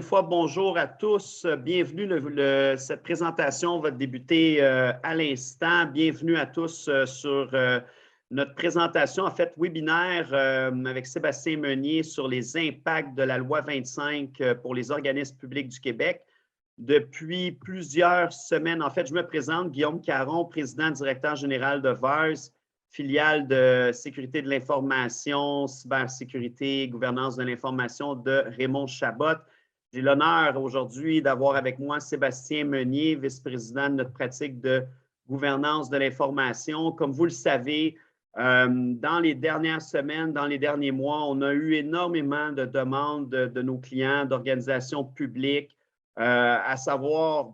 fois, bonjour à tous. Bienvenue. Cette présentation va débuter à l'instant. Bienvenue à tous sur notre présentation, en fait, webinaire avec Sébastien Meunier sur les impacts de la loi 25 pour les organismes publics du Québec. Depuis plusieurs semaines, en fait, je me présente, Guillaume Caron, président directeur général de VARS, filiale de sécurité de l'information, cybersécurité, gouvernance de l'information de Raymond Chabot. J'ai l'honneur aujourd'hui d'avoir avec moi Sébastien Meunier, vice-président de notre pratique de gouvernance de l'information. Comme vous le savez, dans les dernières semaines, dans les derniers mois, on a eu énormément de demandes de nos clients, d'organisations publiques, à savoir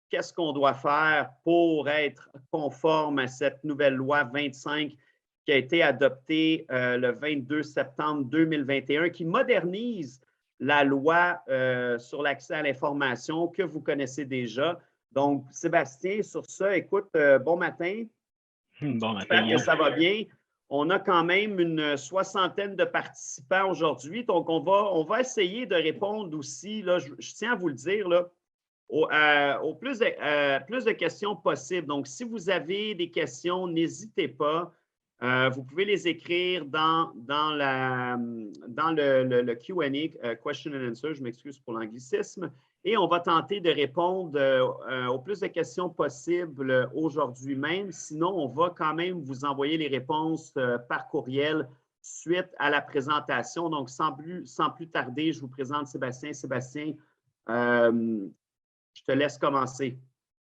qu'est-ce qu'on doit faire pour être conforme à cette nouvelle loi 25 qui a été adoptée le 22 septembre 2021, qui modernise la loi sur l'accès à l'information que vous connaissez déjà. Donc, Sébastien, sur ça, écoute, bon matin. Bon matin. J'espère que ça va bien. On a quand même une soixantaine de participants aujourd'hui, donc on va essayer de répondre aussi, là, je tiens à vous le dire, là, au plus de questions possibles. Donc, si vous avez des questions, n'hésitez pas. Vous pouvez les écrire dans le Q&A, question and answer, je m'excuse pour l'anglicisme, et on va tenter de répondre au plus de questions possibles aujourd'hui même. Sinon, on va quand même vous envoyer les réponses par courriel suite à la présentation. Donc, sans plus tarder, je vous présente Sébastien. Sébastien, je te laisse commencer.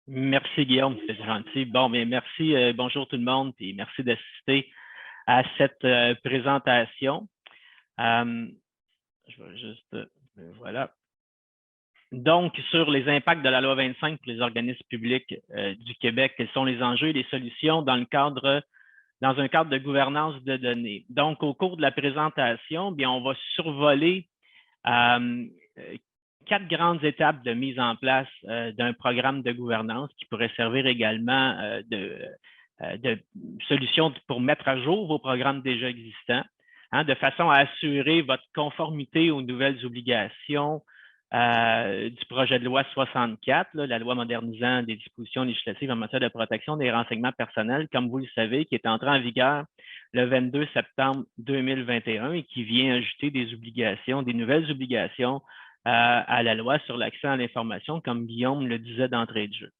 Merci, Guillaume, c'est gentil. Bon, bien, merci. Bonjour tout le monde, et merci d'assister à cette présentation. Je vais juste, voilà. Donc, sur les impacts de la loi 25 pour les organismes publics du Québec, quels sont les enjeux et les solutions dans un cadre de gouvernance de données. Donc, au cours de la présentation, bien, on va survoler 4 grandes étapes de mise en place d'un programme de gouvernance qui pourrait servir également de solution pour mettre à jour vos programmes déjà existants, de façon à assurer votre conformité aux nouvelles obligations du projet de loi 64, la loi modernisant des dispositions législatives en matière de protection des renseignements personnels, comme vous le savez, qui est entré en vigueur le 22 septembre 2021 et qui vient ajouter des nouvelles obligations à la loi sur l'accès à l'information, comme Guillaume le disait d'entrée de jeu.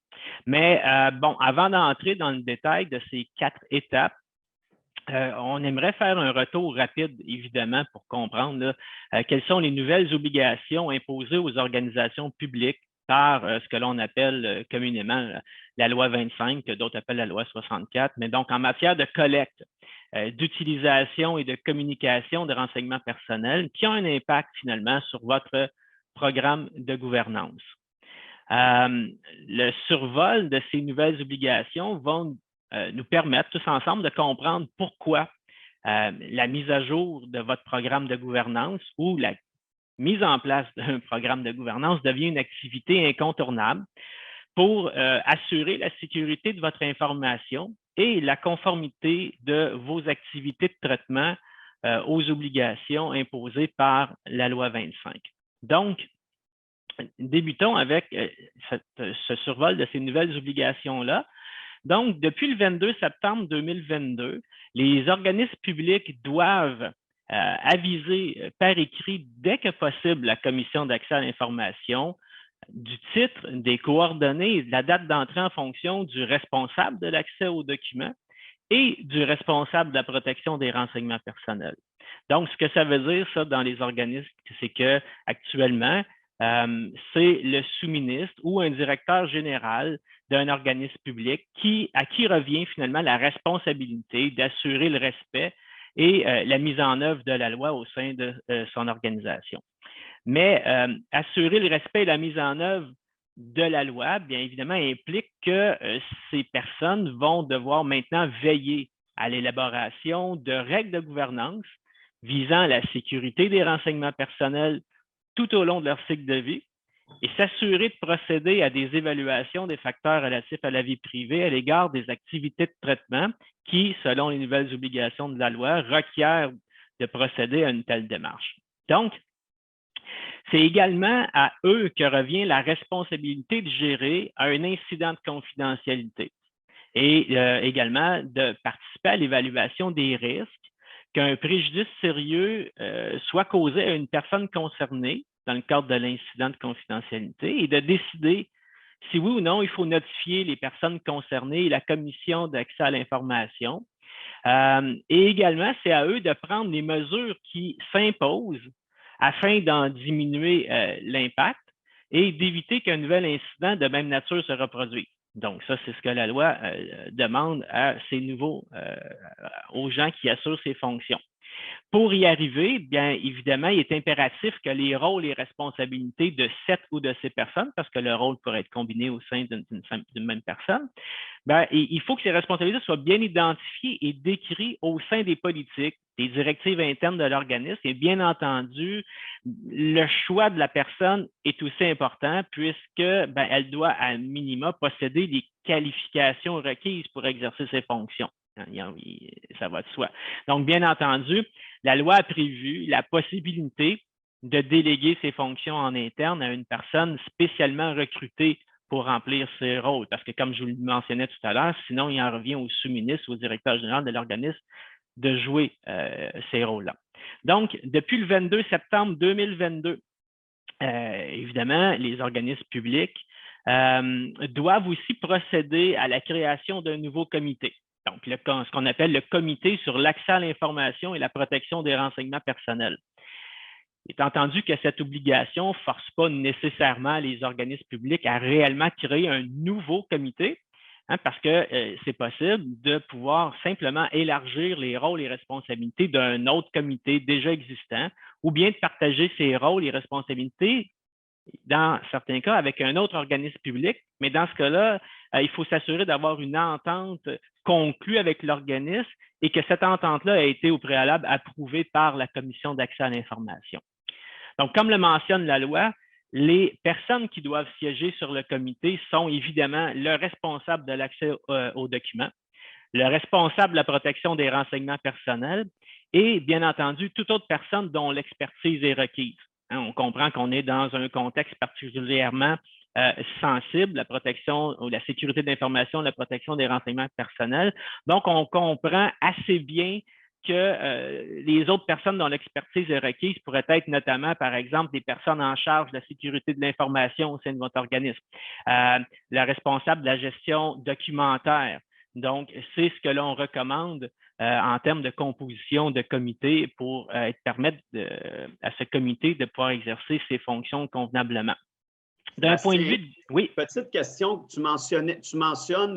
Mais bon, avant d'entrer dans le détail de ces 4 étapes, on aimerait faire un retour rapide, évidemment, pour comprendre quelles sont les nouvelles obligations imposées aux organisations publiques par ce que l'on appelle communément la loi 25, que d'autres appellent la loi 64, mais donc en matière de collecte, d'utilisation et de communication de renseignements personnels qui ont un impact finalement sur votre programme de gouvernance. Le survol de ces nouvelles obligations vont nous permettre tous ensemble de comprendre pourquoi la mise à jour de votre programme de gouvernance ou la mise en place d'un programme de gouvernance devient une activité incontournable pour assurer la sécurité de votre information et la conformité de vos activités de traitement aux obligations imposées par la loi 25. Donc, débutons avec ce survol de ces nouvelles obligations-là. Donc, depuis le 22 septembre 2022, les organismes publics doivent aviser par écrit dès que possible la Commission d'accès à l'information du titre, des coordonnées et de la date d'entrée en fonction du responsable de l'accès aux documents et du responsable de la protection des renseignements personnels. Donc, ce que ça veut dire, ça, dans les organismes, c'est qu'actuellement, c'est le sous-ministre ou un directeur général d'un organisme public à qui revient finalement la responsabilité d'assurer le respect et la mise en œuvre de la loi au sein de son organisation. Mais assurer le respect et la mise en œuvre de la loi, bien évidemment, implique que ces personnes vont devoir maintenant veiller à l'élaboration de règles de gouvernance visant la sécurité des renseignements personnels tout au long de leur cycle de vie et s'assurer de procéder à des évaluations des facteurs relatifs à la vie privée à l'égard des activités de traitement qui, selon les nouvelles obligations de la loi, requièrent de procéder à une telle démarche. Donc, C'est également à eux que revient la responsabilité de gérer un incident de confidentialité et également de participer à l'évaluation des risques qu'un préjudice sérieux soit causé à une personne concernée dans le cadre de l'incident de confidentialité et de décider si oui ou non il faut notifier les personnes concernées et la commission d'accès à l'information. Et également, c'est à eux de prendre les mesures qui s'imposent afin d'en diminuer l'impact et d'éviter qu'un nouvel incident de même nature se reproduise. Donc, ça, c'est ce que la loi demande à ces nouveaux, aux gens qui assurent ces fonctions. Pour y arriver, bien évidemment, il est impératif que les rôles et responsabilités de cette ou de ces personnes, parce que le rôle pourrait être combiné au sein d'une même personne, bien, il faut que ces responsabilités soient bien identifiées et décrites au sein des politiques, des directives internes de l'organisme. Et bien entendu, le choix de la personne est aussi important puisque ben, elle doit à minima posséder les qualifications requises pour exercer ses fonctions. Ça va de soi. Donc, bien entendu, la loi a prévu la possibilité de déléguer ces fonctions en interne à une personne spécialement recrutée pour remplir ces rôles. Parce que, comme je vous le mentionnais tout à l'heure, sinon, il en revient au sous-ministre ou au directeur général de l'organisme de jouer ces rôles-là. Donc, depuis le 22 septembre 2022, évidemment, les organismes publics doivent aussi procéder à la création d'un nouveau comité. Donc, ce qu'on appelle le comité sur l'accès à l'information et la protection des renseignements personnels. Il est entendu que cette obligation ne force pas nécessairement les organismes publics à réellement créer un nouveau comité, parce que c'est possible de pouvoir simplement élargir les rôles et responsabilités d'un autre comité déjà existant, ou bien de partager ces rôles et responsabilités dans certains cas avec un autre organisme public, mais dans ce cas-là, il faut s'assurer d'avoir une entente conclue avec l'organisme et que cette entente-là a été au préalable approuvée par la Commission d'accès à l'information. Donc, comme le mentionne la loi, les personnes qui doivent siéger sur le comité sont évidemment le responsable de l'accès aux documents, le responsable de la protection des renseignements personnels et, bien entendu, toute autre personne dont l'expertise est requise. On comprend qu'on est dans un contexte particulièrement sensible, la protection ou la sécurité de l'information, la protection des renseignements personnels. Donc, on comprend assez bien que les autres personnes dont l'expertise est requise pourraient être notamment, par exemple, des personnes en charge de la sécurité de l'information au sein de votre organisme, le responsable de la gestion documentaire. Donc, c'est ce que l'on recommande en termes de composition de comité pour permettre à ce comité de pouvoir exercer ses fonctions convenablement. D'un point de vue, oui. Petite question que tu mentionnes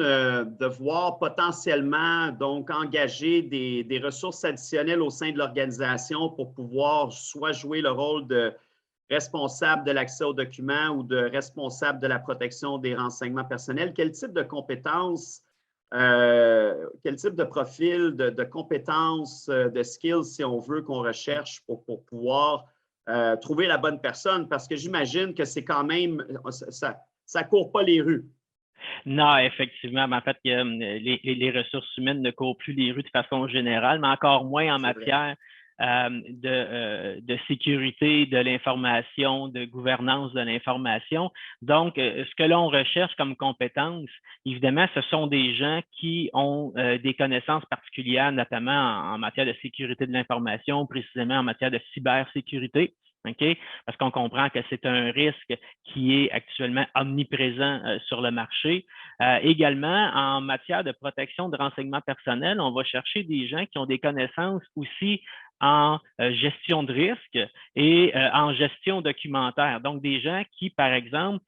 devoir potentiellement donc engager des ressources additionnelles au sein de l'organisation pour pouvoir soit jouer le rôle de responsable de l'accès aux documents ou de responsable de la protection des renseignements personnels. Quel type de compétences, quel type de profil, de compétences, de skills, si on veut, qu'on recherche pour pouvoir trouver la bonne personne? Parce que j'imagine que c'est quand même, ça ne court pas les rues. Non, effectivement. En fait, les ressources humaines ne courent plus les rues de façon générale, mais encore moins en matière de sécurité de l'information, de gouvernance de l'information. Donc, ce que l'on recherche comme compétences, évidemment, ce sont des gens qui ont des connaissances particulières, notamment en matière de sécurité de l'information, précisément en matière de cybersécurité. Okay? Parce qu'on comprend que c'est un risque qui est actuellement omniprésent sur le marché. Également, en matière de protection de renseignements personnels, on va chercher des gens qui ont des connaissances aussi en gestion de risque et en gestion documentaire. Donc, des gens qui, par exemple,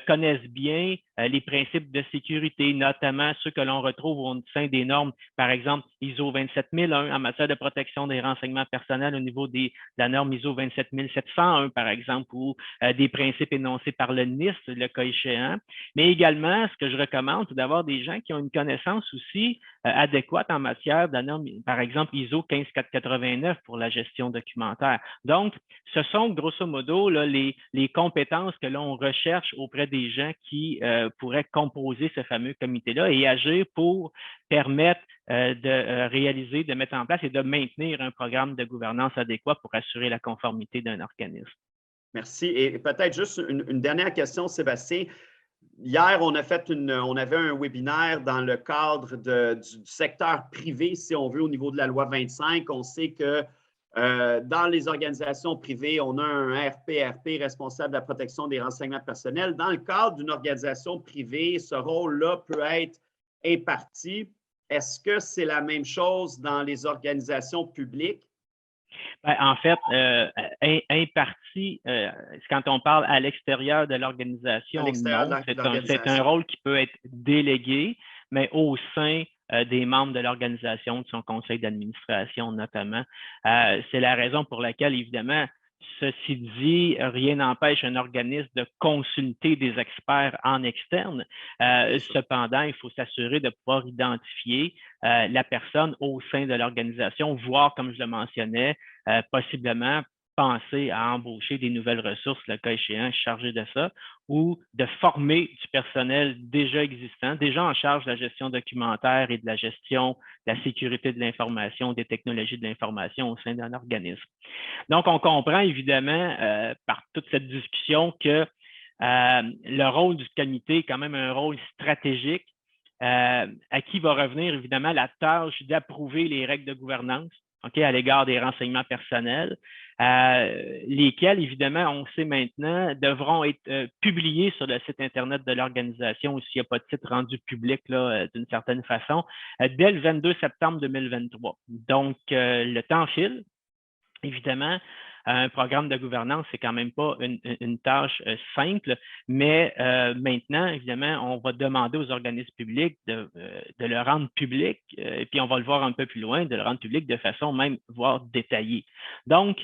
connaissent bien les principes de sécurité, notamment ceux que l'on retrouve au sein des normes, par exemple, ISO 27001 en matière de protection des renseignements personnels au niveau de la norme ISO 27701, par exemple, ou des principes énoncés par le NIST, le cas échéant. Mais également, ce que je recommande, c'est d'avoir des gens qui ont une connaissance aussi adéquate en matière de la norme, par exemple, ISO 15489 pour la gestion documentaire. Donc, ce sont grosso modo là, les compétences que l'on recherche auprès des gens qui pourraient composer ce fameux comité-là et agir pour permettre de réaliser, de mettre en place et de maintenir un programme de gouvernance adéquat pour assurer la conformité d'un organisme. Merci. Et peut-être juste une dernière question, Sébastien. Hier, on avait un webinaire dans le cadre du secteur privé, si on veut, au niveau de la loi 25. On sait que dans les organisations privées, on a un RPRP, responsable de la protection des renseignements personnels. Dans le cadre d'une organisation privée, ce rôle-là peut être imparti. Est-ce que c'est la même chose dans les organisations publiques? Ben, en fait, imparti, quand on parle à l'extérieur de l'organisation, non. C'est un rôle qui peut être délégué, mais au sein des membres de l'organisation, de son conseil d'administration notamment. C'est la raison pour laquelle, évidemment, ceci dit, rien n'empêche un organisme de consulter des experts en externe. Cependant, il faut s'assurer de pouvoir identifier la personne au sein de l'organisation, voire, comme je le mentionnais, possiblement penser à embaucher des nouvelles ressources, le cas échéant, chargé de ça, ou de former du personnel déjà existant, déjà en charge de la gestion documentaire et de la gestion de la sécurité de l'information, des technologies de l'information au sein d'un organisme. Donc, on comprend évidemment par toute cette discussion que le rôle du comité est quand même un rôle stratégique à qui va revenir évidemment la tâche d'approuver les règles de gouvernance à l'égard des renseignements personnels, lesquels, évidemment, on sait maintenant, devront être publiés sur le site Internet de l'organisation, ou s'il n'y a pas de titre rendu public d'une certaine façon, dès le 22 septembre 2023. Donc, le temps file. Évidemment, un programme de gouvernance, c'est quand même pas une tâche simple, mais maintenant, évidemment, on va demander aux organismes publics de le rendre public, et puis on va le voir un peu plus loin, de le rendre public de façon même, voire détaillée. Donc,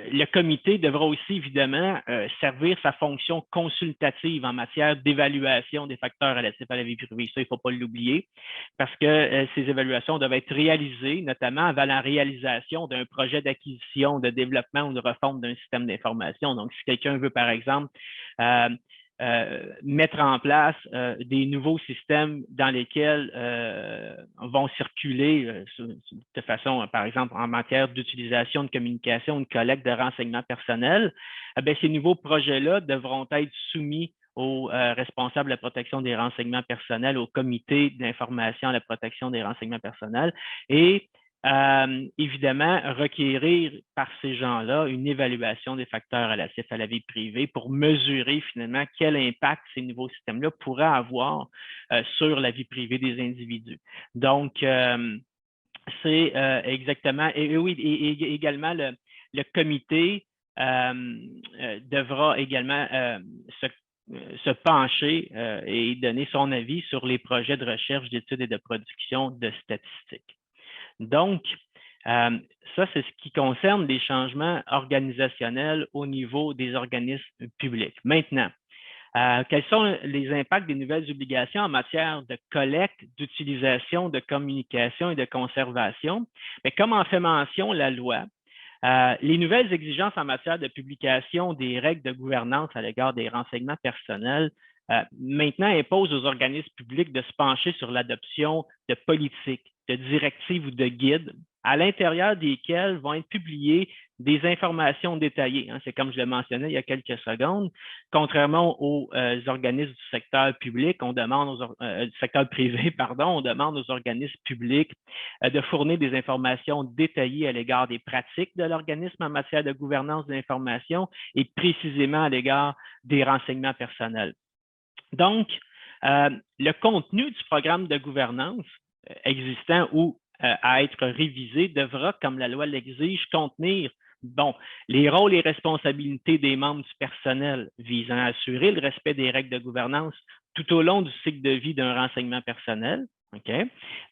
le comité devra aussi, évidemment, servir sa fonction consultative en matière d'évaluation des facteurs relatifs à la vie privée. Ça, il ne faut pas l'oublier, parce que ces évaluations doivent être réalisées, notamment avant la réalisation d'un projet d'acquisition, de développement ou de refonte d'un système d'information. Donc, si quelqu'un veut, par exemple, mettre en place des nouveaux systèmes dans lesquels vont circuler de façon, par exemple, en matière d'utilisation de communication, de collecte de renseignements personnels, ces nouveaux projets-là devront être soumis aux responsables de la protection des renseignements personnels, au comité d'information à la protection des renseignements personnels et évidemment, requérir par ces gens-là une évaluation des facteurs relatifs à la vie privée pour mesurer finalement quel impact ces nouveaux systèmes-là pourraient avoir sur la vie privée des individus. Donc, c'est exactement, et oui, et également le comité devra également se pencher et donner son avis sur les projets de recherche, d'études et de production de statistiques. Donc, ça, c'est ce qui concerne les changements organisationnels au niveau des organismes publics. Maintenant, quels sont les impacts des nouvelles obligations en matière de collecte, d'utilisation, de communication et de conservation? Mais comme en fait mention la loi, les nouvelles exigences en matière de publication des règles de gouvernance à l'égard des renseignements personnels maintenant imposent aux organismes publics de se pencher sur l'adoption de politiques, de directives ou de guides à l'intérieur desquels vont être publiées des informations détaillées. C'est comme je le mentionnais il y a quelques secondes. Contrairement aux organismes du secteur public, on demande du secteur privé, pardon, on demande aux organismes publics de fournir des informations détaillées à l'égard des pratiques de l'organisme en matière de gouvernance de l'information et précisément à l'égard des renseignements personnels. Donc, le contenu du programme de gouvernance existant ou à être révisé devra, comme la loi l'exige, contenir les rôles et responsabilités des membres du personnel visant à assurer le respect des règles de gouvernance tout au long du cycle de vie d'un renseignement personnel.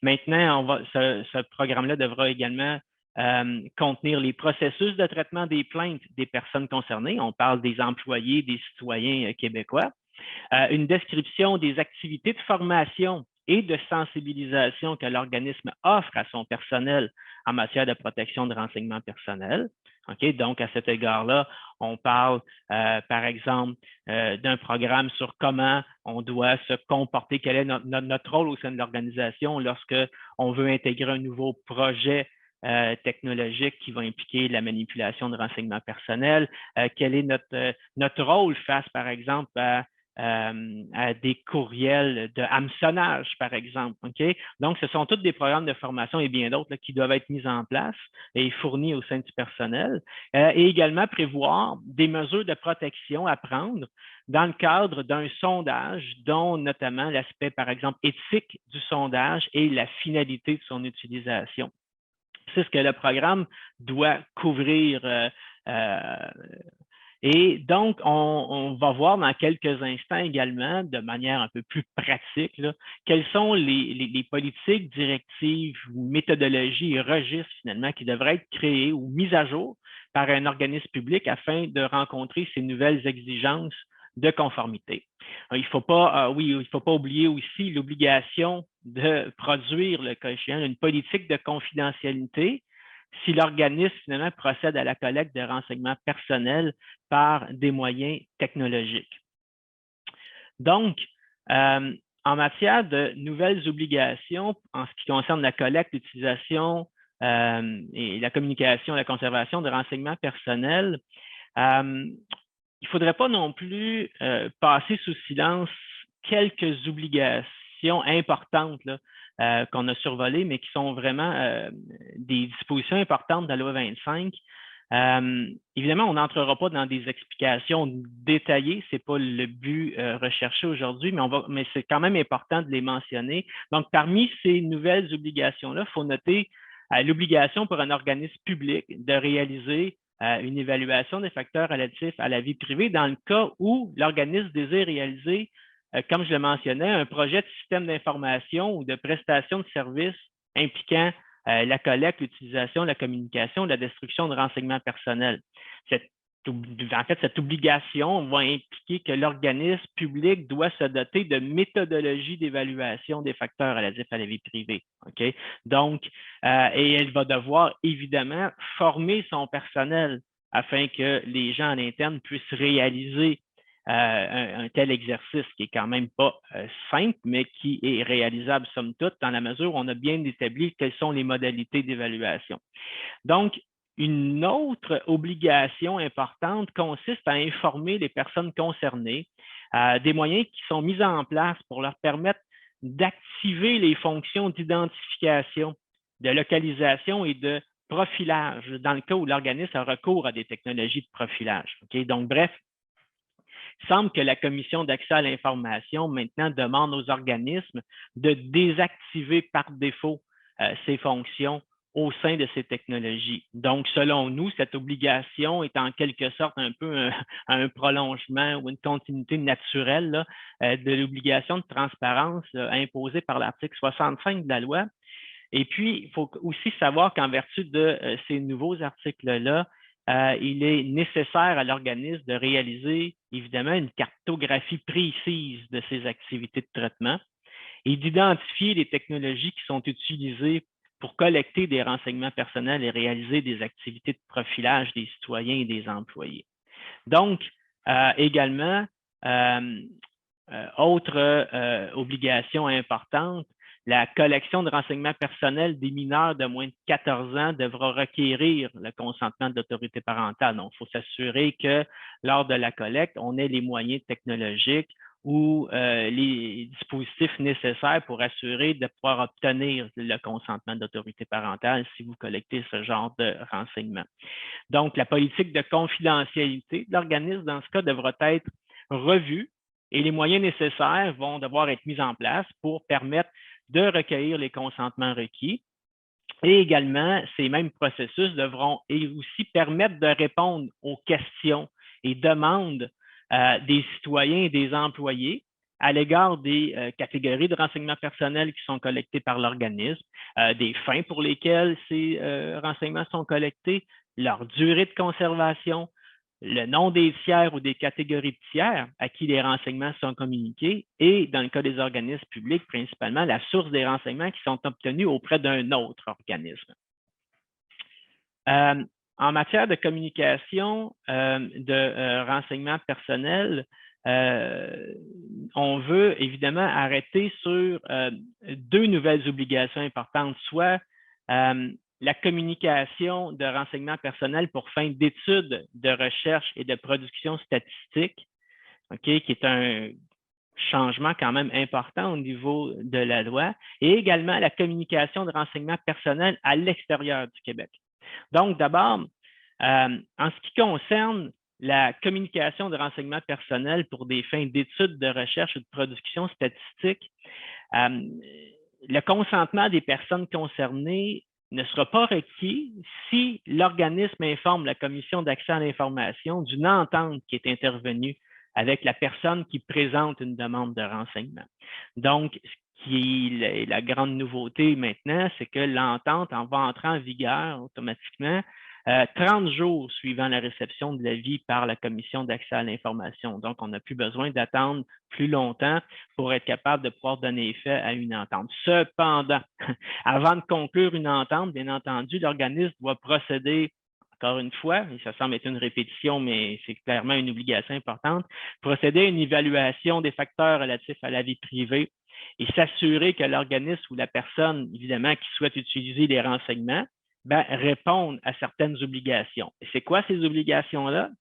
Maintenant, ce programme-là devra également contenir les processus de traitement des plaintes des personnes concernées. On parle des employés, des citoyens québécois. Une description des activités de formation et de sensibilisation que l'organisme offre à son personnel en matière de protection de renseignements personnels. Donc, à cet égard-là, on parle, par exemple, d'un programme sur comment on doit se comporter, quel est notre rôle au sein de l'organisation lorsque on veut intégrer un nouveau projet technologiques qui vont impliquer la manipulation de renseignements personnels, quel est notre rôle face, par exemple, à des courriels de hameçonnage, par exemple. Okay? Donc, ce sont tous des programmes de formation et bien d'autres qui doivent être mis en place et fournis au sein du personnel. Et également prévoir des mesures de protection à prendre dans le cadre d'un sondage, dont notamment l'aspect, par exemple, éthique du sondage et la finalité de son utilisation. C'est ce que le programme doit couvrir. Et donc, on va voir dans quelques instants également, de manière un peu plus pratique, là, quelles sont les politiques, directives, méthodologies et registres finalement qui devraient être créés ou mis à jour par un organisme public afin de rencontrer ces nouvelles exigences de conformité. Il ne faut pas oublier aussi l'obligation de produire, le cas échéant, une politique de confidentialité si l'organisme finalement procède à la collecte de renseignements personnels par des moyens technologiques. Donc, en matière de nouvelles obligations, en ce qui concerne la collecte, l'utilisation et la communication, la conservation de renseignements personnels, il ne faudrait pas non plus passer sous silence quelques obligations importantes là, qu'on a survolées, mais qui sont vraiment des dispositions importantes de la loi 25. Évidemment, on n'entrera pas dans des explications détaillées, ce n'est pas le but recherché aujourd'hui, mais c'est quand même important de les mentionner. Donc, parmi ces nouvelles obligations-là, il faut noter l'obligation pour un organisme public de réaliser une évaluation des facteurs relatifs à la vie privée dans le cas où l'organisme désire réaliser, comme je le mentionnais, un projet de système d'information ou de prestation de services impliquant la collecte, l'utilisation, la communication, la destruction de renseignements personnels. Cette obligation va impliquer que l'organisme public doit se doter de méthodologies d'évaluation des facteurs relatifs à la vie privée. Okay? Donc, et elle va devoir évidemment former son personnel afin que les gens en interne puissent réaliser un tel exercice qui est quand même pas simple, mais qui est réalisable somme toute dans la mesure où on a bien établi quelles sont les modalités d'évaluation. Donc, une autre obligation importante consiste à informer les personnes concernées des moyens qui sont mis en place pour leur permettre d'activer les fonctions d'identification, de localisation et de profilage dans le cas où l'organisme a recours à des technologies de profilage. Okay? Donc, bref, il semble que la Commission d'accès à l'information maintenant demande aux organismes de désactiver par défaut ces fonctions au sein de ces technologies. Donc, selon nous, cette obligation est en quelque sorte un peu un prolongement ou une continuité naturelle là, de l'obligation de transparence imposée par l'article 65 de la loi. Et puis, il faut aussi savoir qu'en vertu de ces nouveaux articles-là, il est nécessaire à l'organisme de réaliser, évidemment, une cartographie précise de ses activités de traitement et d'identifier les technologies qui sont utilisées pour collecter des renseignements personnels et réaliser des activités de profilage des citoyens et des employés. Donc, également, autre obligation importante, la collection de renseignements personnels des mineurs de moins de 14 ans devra requérir le consentement de l'autorité parentale. Donc, il faut s'assurer que lors de la collecte, on ait les moyens technologiques ou les dispositifs nécessaires pour assurer de pouvoir obtenir le consentement de l'autorité parentale si vous collectez ce genre de renseignements. Donc, la politique de confidentialité de l'organisme, dans ce cas, devra être revue et les moyens nécessaires vont devoir être mis en place pour permettre de recueillir les consentements requis. Et également, ces mêmes processus devront aussi permettre de répondre aux questions et demandes des citoyens et des employés à l'égard des catégories de renseignements personnels qui sont collectés par l'organisme, des fins pour lesquelles ces renseignements sont collectés, leur durée de conservation, le nom des tiers ou des catégories de tiers à qui les renseignements sont communiqués et, dans le cas des organismes publics, principalement la source des renseignements qui sont obtenus auprès d'un autre organisme. En matière de communication de renseignements personnels, on veut évidemment arrêter sur deux nouvelles obligations importantes, soit la communication de renseignements personnels pour fin d'études, de recherche et de production statistique, qui est un changement quand même important au niveau de la loi, et également la communication de renseignements personnels à l'extérieur du Québec. Donc, d'abord, en ce qui concerne la communication de renseignements personnels pour des fins d'études, de recherche et de production statistique, le consentement des personnes concernées ne sera pas requis si l'organisme informe la Commission d'accès à l'information d'une entente qui est intervenue avec la personne qui présente une demande de renseignement. Donc, ce qui est la grande nouveauté maintenant, c'est que l'entente va entrer en vigueur automatiquement 30 jours suivant la réception de l'avis par la Commission d'accès à l'information. Donc, on n'a plus besoin d'attendre plus longtemps pour être capable de pouvoir donner effet à une entente. Cependant, avant de conclure une entente, bien entendu, l'organisme doit procéder, encore une fois, et ça semble être une répétition, mais c'est clairement une obligation importante, procéder à une évaluation des facteurs relatifs à la vie privée et s'assurer que l'organisme ou la personne, évidemment, qui souhaite utiliser les renseignements, répondent à certaines obligations. Et c'est quoi ces obligations-là?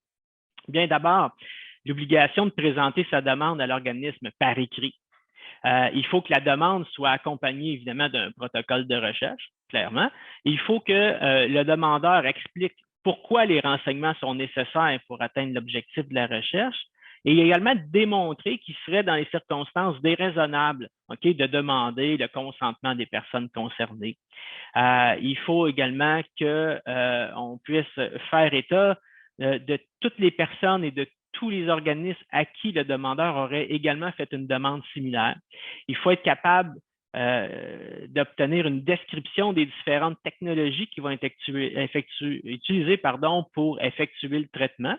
Bien, d'abord, l'obligation de présenter sa demande à l'organisme par écrit. Il faut que la demande soit accompagnée, évidemment, d'un protocole de recherche, clairement. Il faut que le demandeur explique pourquoi les renseignements sont nécessaires pour atteindre l'objectif de la recherche et également démontrer qu'il serait, dans les circonstances, déraisonnable de demander le consentement des personnes concernées. Il faut également qu'on puisse faire état de toutes les personnes et de tous les organismes à qui le demandeur aurait également fait une demande similaire. Il faut être capable d'obtenir une description des différentes technologies qui vont être utilisées pour effectuer le traitement.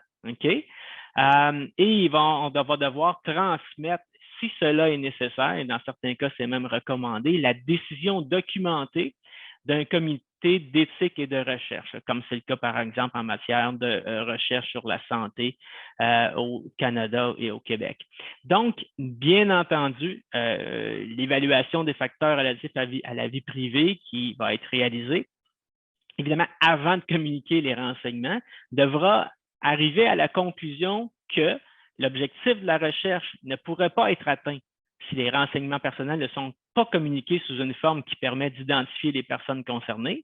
Et on va devoir transmettre, si cela est nécessaire, et dans certains cas, c'est même recommandé, la décision documentée d'un comité d'éthique et de recherche, comme c'est le cas, par exemple, en matière de recherche sur la santé au Canada et au Québec. Donc, bien entendu, l'évaluation des facteurs relatifs à la vie privée qui va être réalisée, évidemment, avant de communiquer les renseignements, devra arriver à la conclusion que l'objectif de la recherche ne pourrait pas être atteint si les renseignements personnels ne sont pas communiqués sous une forme qui permet d'identifier les personnes concernées,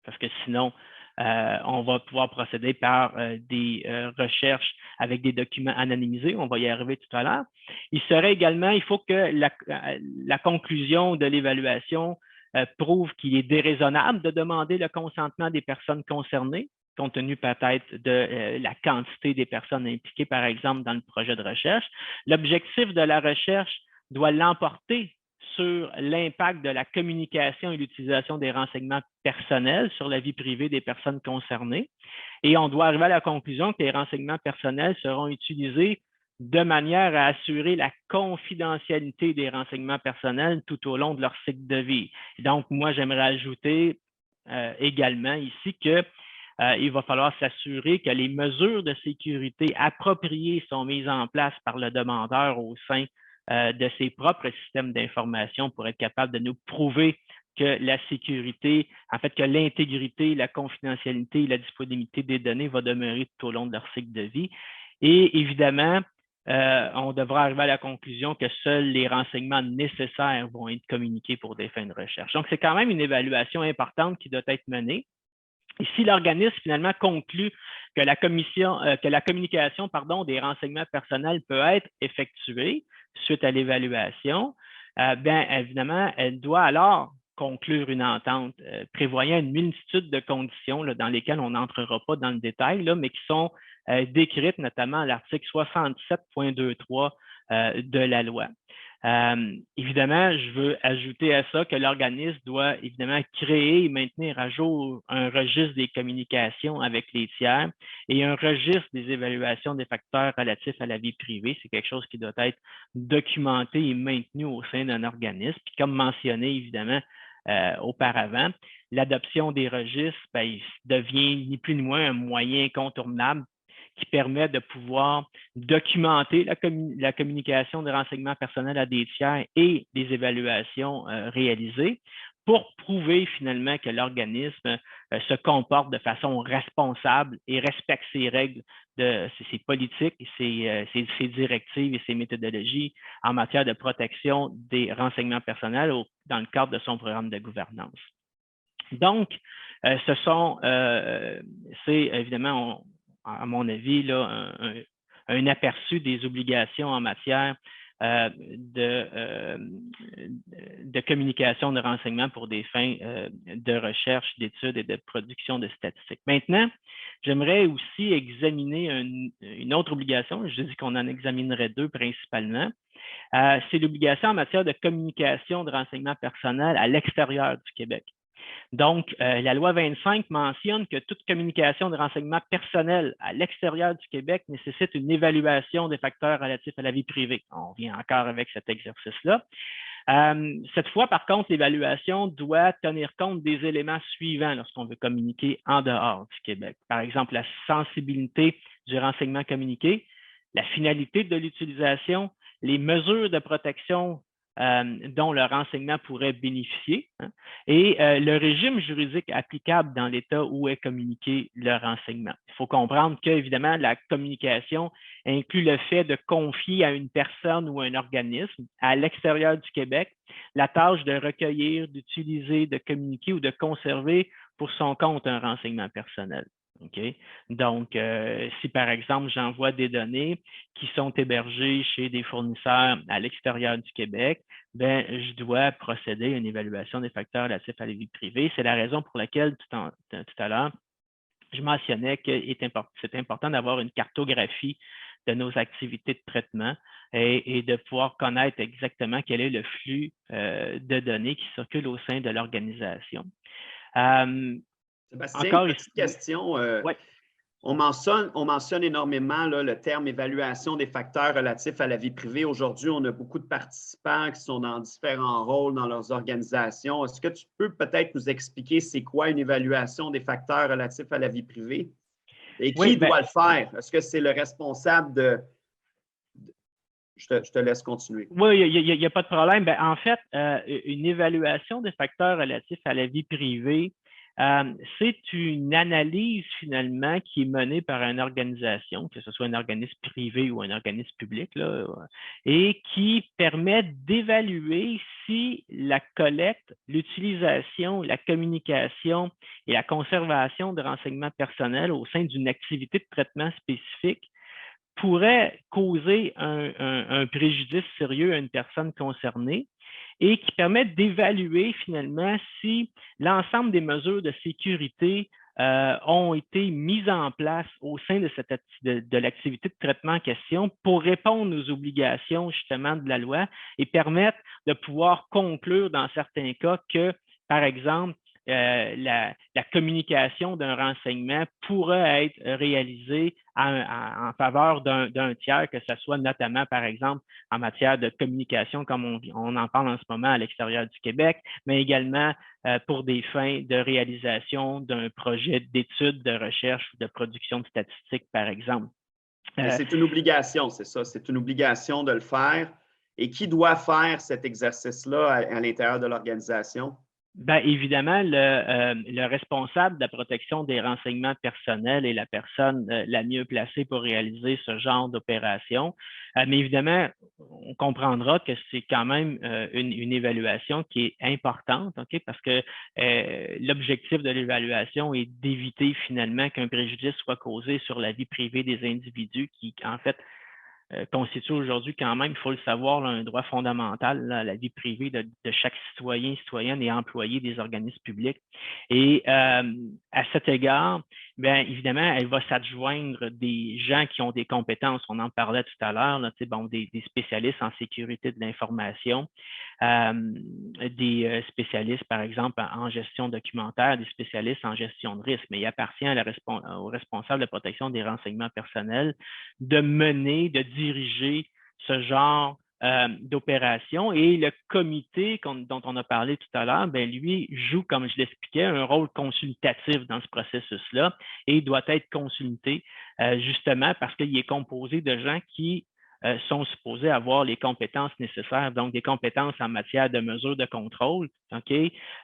parce que sinon, on va pouvoir procéder par des recherches avec des documents anonymisés. On va y arriver tout à l'heure. Il faut que la conclusion de l'évaluation prouve qu'il est déraisonnable de demander le consentement des personnes concernées, compte tenu peut-être de la quantité des personnes impliquées, par exemple, dans le projet de recherche. L'objectif de la recherche doit l'emporter sur l'impact de la communication et l'utilisation des renseignements personnels sur la vie privée des personnes concernées. Et on doit arriver à la conclusion que les renseignements personnels seront utilisés de manière à assurer la confidentialité des renseignements personnels tout au long de leur cycle de vie. Donc, moi, j'aimerais ajouter également ici que il va falloir s'assurer que les mesures de sécurité appropriées sont mises en place par le demandeur au sein de ses propres systèmes d'information pour être capable de nous prouver que la sécurité, en fait, que l'intégrité, la confidentialité et la disponibilité des données va demeurer tout au long de leur cycle de vie. Et évidemment, on devra arriver à la conclusion que seuls les renseignements nécessaires vont être communiqués pour des fins de recherche. Donc, c'est quand même une évaluation importante qui doit être menée. Et si l'organisme finalement conclut que la communication des renseignements personnels peut être effectuée suite à l'évaluation, bien évidemment, elle doit alors conclure une entente prévoyant une multitude de conditions là, dans lesquelles on n'entrera pas dans le détail, là, mais qui sont décrites notamment à l'article 67.23 de la loi. Évidemment, je veux ajouter à ça que l'organisme doit évidemment créer et maintenir à jour un registre des communications avec les tiers et un registre des évaluations des facteurs relatifs à la vie privée. C'est quelque chose qui doit être documenté et maintenu au sein d'un organisme. Puis comme mentionné évidemment auparavant, l'adoption des registres devient ni plus ni moins un moyen incontournable qui permet de pouvoir documenter la communication de renseignements personnels à des tiers et des évaluations réalisées pour prouver finalement que l'organisme se comporte de façon responsable et respecte ses règles, ses politiques, ses directives et ses méthodologies en matière de protection des renseignements personnels dans le cadre de son programme de gouvernance. Donc, c'est évidemment, à mon avis, là, un aperçu des obligations en matière de communication de renseignements pour des fins de recherche, d'études et de production de statistiques. Maintenant, j'aimerais aussi examiner une autre obligation. Je dis qu'on en examinerait deux principalement. C'est l'obligation en matière de communication de renseignements personnels à l'extérieur du Québec. Donc, la loi 25 mentionne que toute communication de renseignements personnels à l'extérieur du Québec nécessite une évaluation des facteurs relatifs à la vie privée. On vient encore avec cet exercice-là. Cette fois, par contre, l'évaluation doit tenir compte des éléments suivants lorsqu'on veut communiquer en dehors du Québec. Par exemple, la sensibilité du renseignement communiqué, la finalité de l'utilisation, les mesures de protection dont le renseignement pourrait bénéficier, hein, et le régime juridique applicable dans l'État où est communiqué le renseignement. Il faut comprendre qu'évidemment, la communication inclut le fait de confier à une personne ou à un organisme à l'extérieur du Québec la tâche de recueillir, d'utiliser, de communiquer ou de conserver pour son compte un renseignement personnel. Okay? Donc, si par exemple, j'envoie des données qui sont hébergées chez des fournisseurs à l'extérieur du Québec, ben, je dois procéder à une évaluation des facteurs relatifs à la vie privée. C'est la raison pour laquelle tout à l'heure, je mentionnais que c'est important d'avoir une cartographie de nos activités de traitement et de pouvoir connaître exactement quel est le flux de données qui circulent au sein de l'organisation. Sébastien, encore petite question. Ouais. On mentionne énormément là, le terme évaluation des facteurs relatifs à la vie privée. Aujourd'hui, on a beaucoup de participants qui sont dans différents rôles dans leurs organisations. Est-ce que tu peux peut-être nous expliquer c'est quoi une évaluation des facteurs relatifs à la vie privée? Et qui doit le faire? Est-ce que c'est le responsable de… Je te laisse continuer. Oui, il n'y a pas de problème. Ben, en fait, une évaluation des facteurs relatifs à la vie privée, c'est une analyse finalement qui est menée par une organisation, que ce soit un organisme privé ou un organisme public, là, et qui permet d'évaluer si la collecte, l'utilisation, la communication et la conservation de renseignements personnels au sein d'une activité de traitement spécifique pourrait causer un préjudice sérieux à une personne concernée et qui permet d'évaluer finalement si l'ensemble des mesures de sécurité ont été mises en place au sein de l'activité de traitement en question pour répondre aux obligations justement de la loi et permettre de pouvoir conclure dans certains cas que, par exemple, la communication d'un renseignement pourrait être réalisée en faveur d'un tiers, que ce soit notamment, par exemple, en matière de communication, comme on en parle en ce moment à l'extérieur du Québec, mais également pour des fins de réalisation d'un projet d'étude, de recherche ou de production de statistiques, par exemple. C'est une obligation, c'est ça. C'est une obligation de le faire. Et qui doit faire cet exercice-là à l'intérieur de l'organisation? Bien, évidemment, le responsable de la protection des renseignements personnels est la personne la mieux placée pour réaliser ce genre d'opération. Mais évidemment, on comprendra que c'est quand même une évaluation qui est importante, okay? Parce que l'objectif de l'évaluation est d'éviter finalement qu'un préjudice soit causé sur la vie privée des individus qui, en fait, constitue aujourd'hui quand même, il faut le savoir, là, un droit fondamental là, à la vie privée de chaque citoyen, citoyenne et employé des organismes publics. Et à cet égard, bien évidemment, elle va s'adjoindre des gens qui ont des compétences, on en parlait tout à l'heure, bon, des spécialistes en sécurité de l'information, des spécialistes, par exemple, en gestion documentaire, des spécialistes en gestion de risque, mais il appartient au responsable de protection des renseignements personnels de mener, de diriger ce genre d'opération. Et le comité dont on a parlé tout à l'heure, ben, lui joue, comme je l'expliquais, un rôle consultatif dans ce processus-là et doit être consulté justement parce qu'il est composé de gens qui sont supposés avoir les compétences nécessaires, donc des compétences en matière de mesures de contrôle,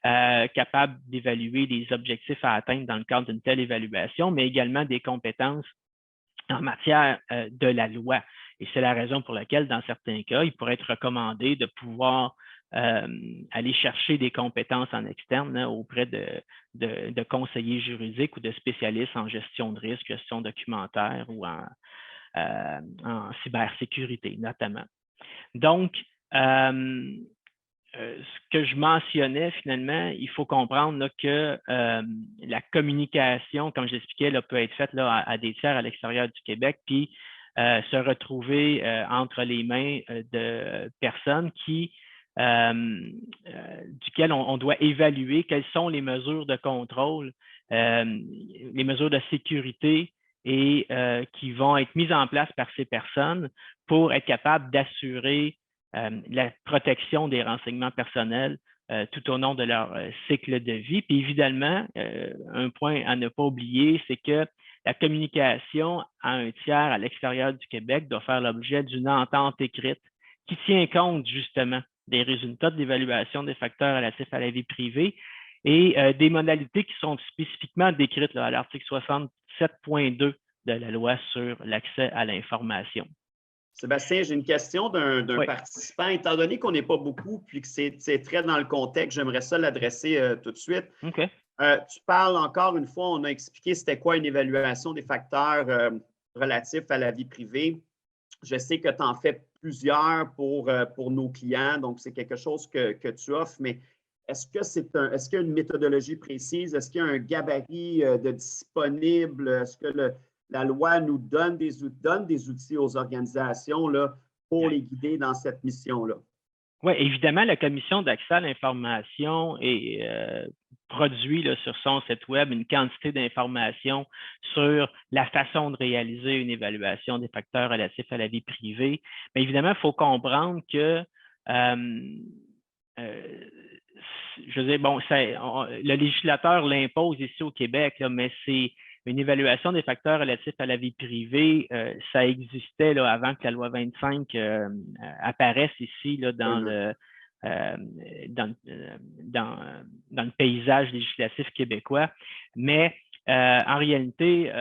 capables d'évaluer les objectifs à atteindre dans le cadre d'une telle évaluation, mais également des compétences en matière de la loi. Et c'est la raison pour laquelle, dans certains cas, il pourrait être recommandé de pouvoir aller chercher des compétences en externe auprès de conseillers juridiques ou de spécialistes en gestion de risque, gestion documentaire ou en cybersécurité, notamment. Donc, ce que je mentionnais, finalement, il faut comprendre là, que la communication, comme j'expliquais, peut être faite là, à des tiers à l'extérieur du Québec, puis se retrouver entre les mains de personnes duquel on doit évaluer quelles sont les mesures de contrôle, les mesures de sécurité et qui vont être mises en place par ces personnes pour être capables d'assurer la protection des renseignements personnels tout au long de leur cycle de vie. Puis évidemment, un point à ne pas oublier, c'est que la communication à un tiers à l'extérieur du Québec doit faire l'objet d'une entente écrite qui tient compte justement des résultats de l'évaluation des facteurs relatifs à la vie privée et des modalités qui sont spécifiquement décrites là, à l'article 67.2 de la loi sur l'accès à l'information. Sébastien, j'ai une question d'un participant. Étant donné qu'on n'est pas beaucoup puis que c'est très dans le contexte, j'aimerais ça l'adresser tout de suite. Okay. Tu parles encore une fois, on a expliqué c'était quoi une évaluation des facteurs relatifs à la vie privée. Je sais que tu en fais plusieurs pour nos clients, donc c'est quelque chose que tu offres, mais est-ce qu'il y a une méthodologie précise? Est-ce qu'il y a un gabarit de disponible? Est-ce que la loi nous donne des outils aux organisations là, pour les guider dans cette mission-là? Oui, évidemment, la Commission d'accès à l'information produit là, sur son site web une quantité d'informations sur la façon de réaliser une évaluation des facteurs relatifs à la vie privée. Mais évidemment, il faut comprendre que je veux dire, bon, le législateur l'impose ici au Québec, là, mais c'est une évaluation des facteurs relatifs à la vie privée. Ça existait là, avant que la loi 25 apparaisse ici là, dans le paysage législatif québécois. Mais en réalité,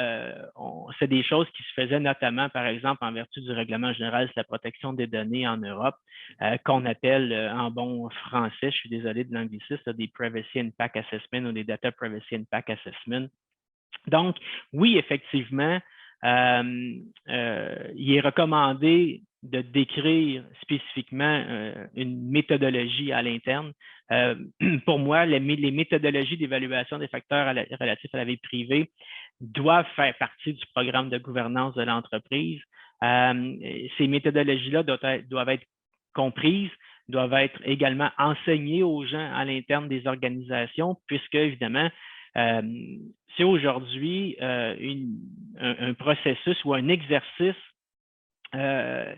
c'est des choses qui se faisaient notamment, par exemple, en vertu du règlement général sur la protection des données en Europe, qu'on appelle en bon français, je suis désolé de l'anglicisme, des Privacy Impact Assessment ou des Data Privacy Impact Assessment. Donc, oui, effectivement, il est recommandé de décrire spécifiquement une méthodologie à l'interne. Pour moi, les méthodologies d'évaluation des facteurs relatifs à la vie privée doivent faire partie du programme de gouvernance de l'entreprise. Ces méthodologies-là doivent être comprises, doivent être également enseignées aux gens à l'interne des organisations, puisque, évidemment, c'est aujourd'hui un processus ou un exercice que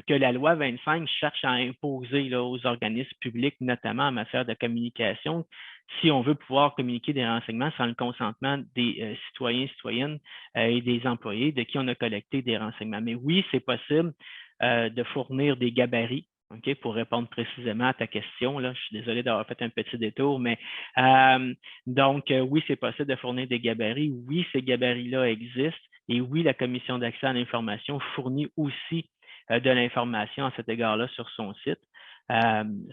la loi 25 cherche à imposer là, aux organismes publics, notamment en matière de communication, si on veut pouvoir communiquer des renseignements sans le consentement des citoyens, citoyennes et des employés de qui on a collecté des renseignements. Mais oui, c'est possible de fournir des gabarits. Okay, pour répondre précisément à ta question, là, je suis désolé d'avoir fait un petit détour, mais donc oui, c'est possible de fournir des gabarits. Oui, ces gabarits-là existent. Et oui, la Commission d'accès à l'information fournit aussi de l'information à cet égard-là sur son site.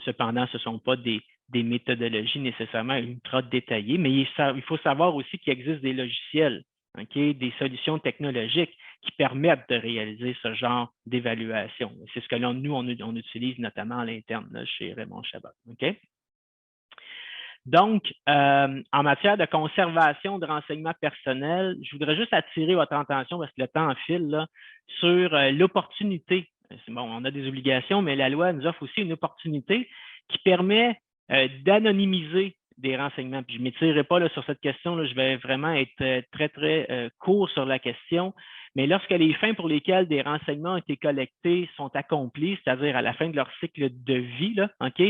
Cependant, ce ne sont pas des méthodologies nécessairement ultra détaillées, mais il faut savoir aussi qu'il existe des logiciels, okay, des solutions technologiques qui permettent de réaliser ce genre d'évaluation. C'est ce que là, nous, on utilise notamment à l'interne chez Raymond Chabot. Okay? Donc, en matière de conservation de renseignements personnels, je voudrais juste attirer votre attention, parce que le temps file, là, sur l'opportunité. Bon, on a des obligations, mais la loi nous offre aussi une opportunité qui permet d'anonymiser des renseignements. Puis je ne m'étirerai pas là, sur cette question, là, je vais vraiment être très, très court sur la question. Mais lorsque les fins pour lesquelles des renseignements ont été collectés sont accomplies, c'est-à-dire à la fin de leur cycle de vie, là, OK?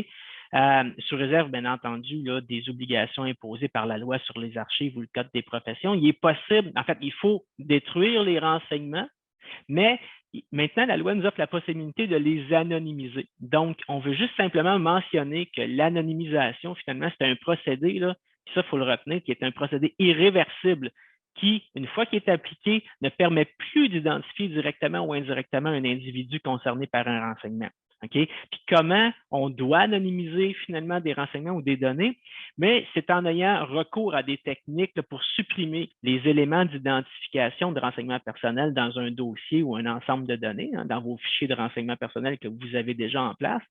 Sous réserve, bien entendu, là, des obligations imposées par la loi sur les archives ou le Code des professions, il est possible, en fait, il faut détruire les renseignements, Mais maintenant, la loi nous offre la possibilité de les anonymiser. Donc, on veut juste simplement mentionner que l'anonymisation, finalement, c'est un procédé, là, puis ça, il faut le retenir, qui est un procédé irréversible qui, une fois qu'il est appliqué, ne permet plus d'identifier directement ou indirectement un individu concerné par un renseignement. Okay? Puis comment on doit anonymiser finalement des renseignements ou des données, mais c'est en ayant recours à des techniques là, pour supprimer les éléments d'identification de renseignements personnels dans un dossier ou un ensemble de données, hein, dans vos fichiers de renseignements personnels que vous avez déjà en place,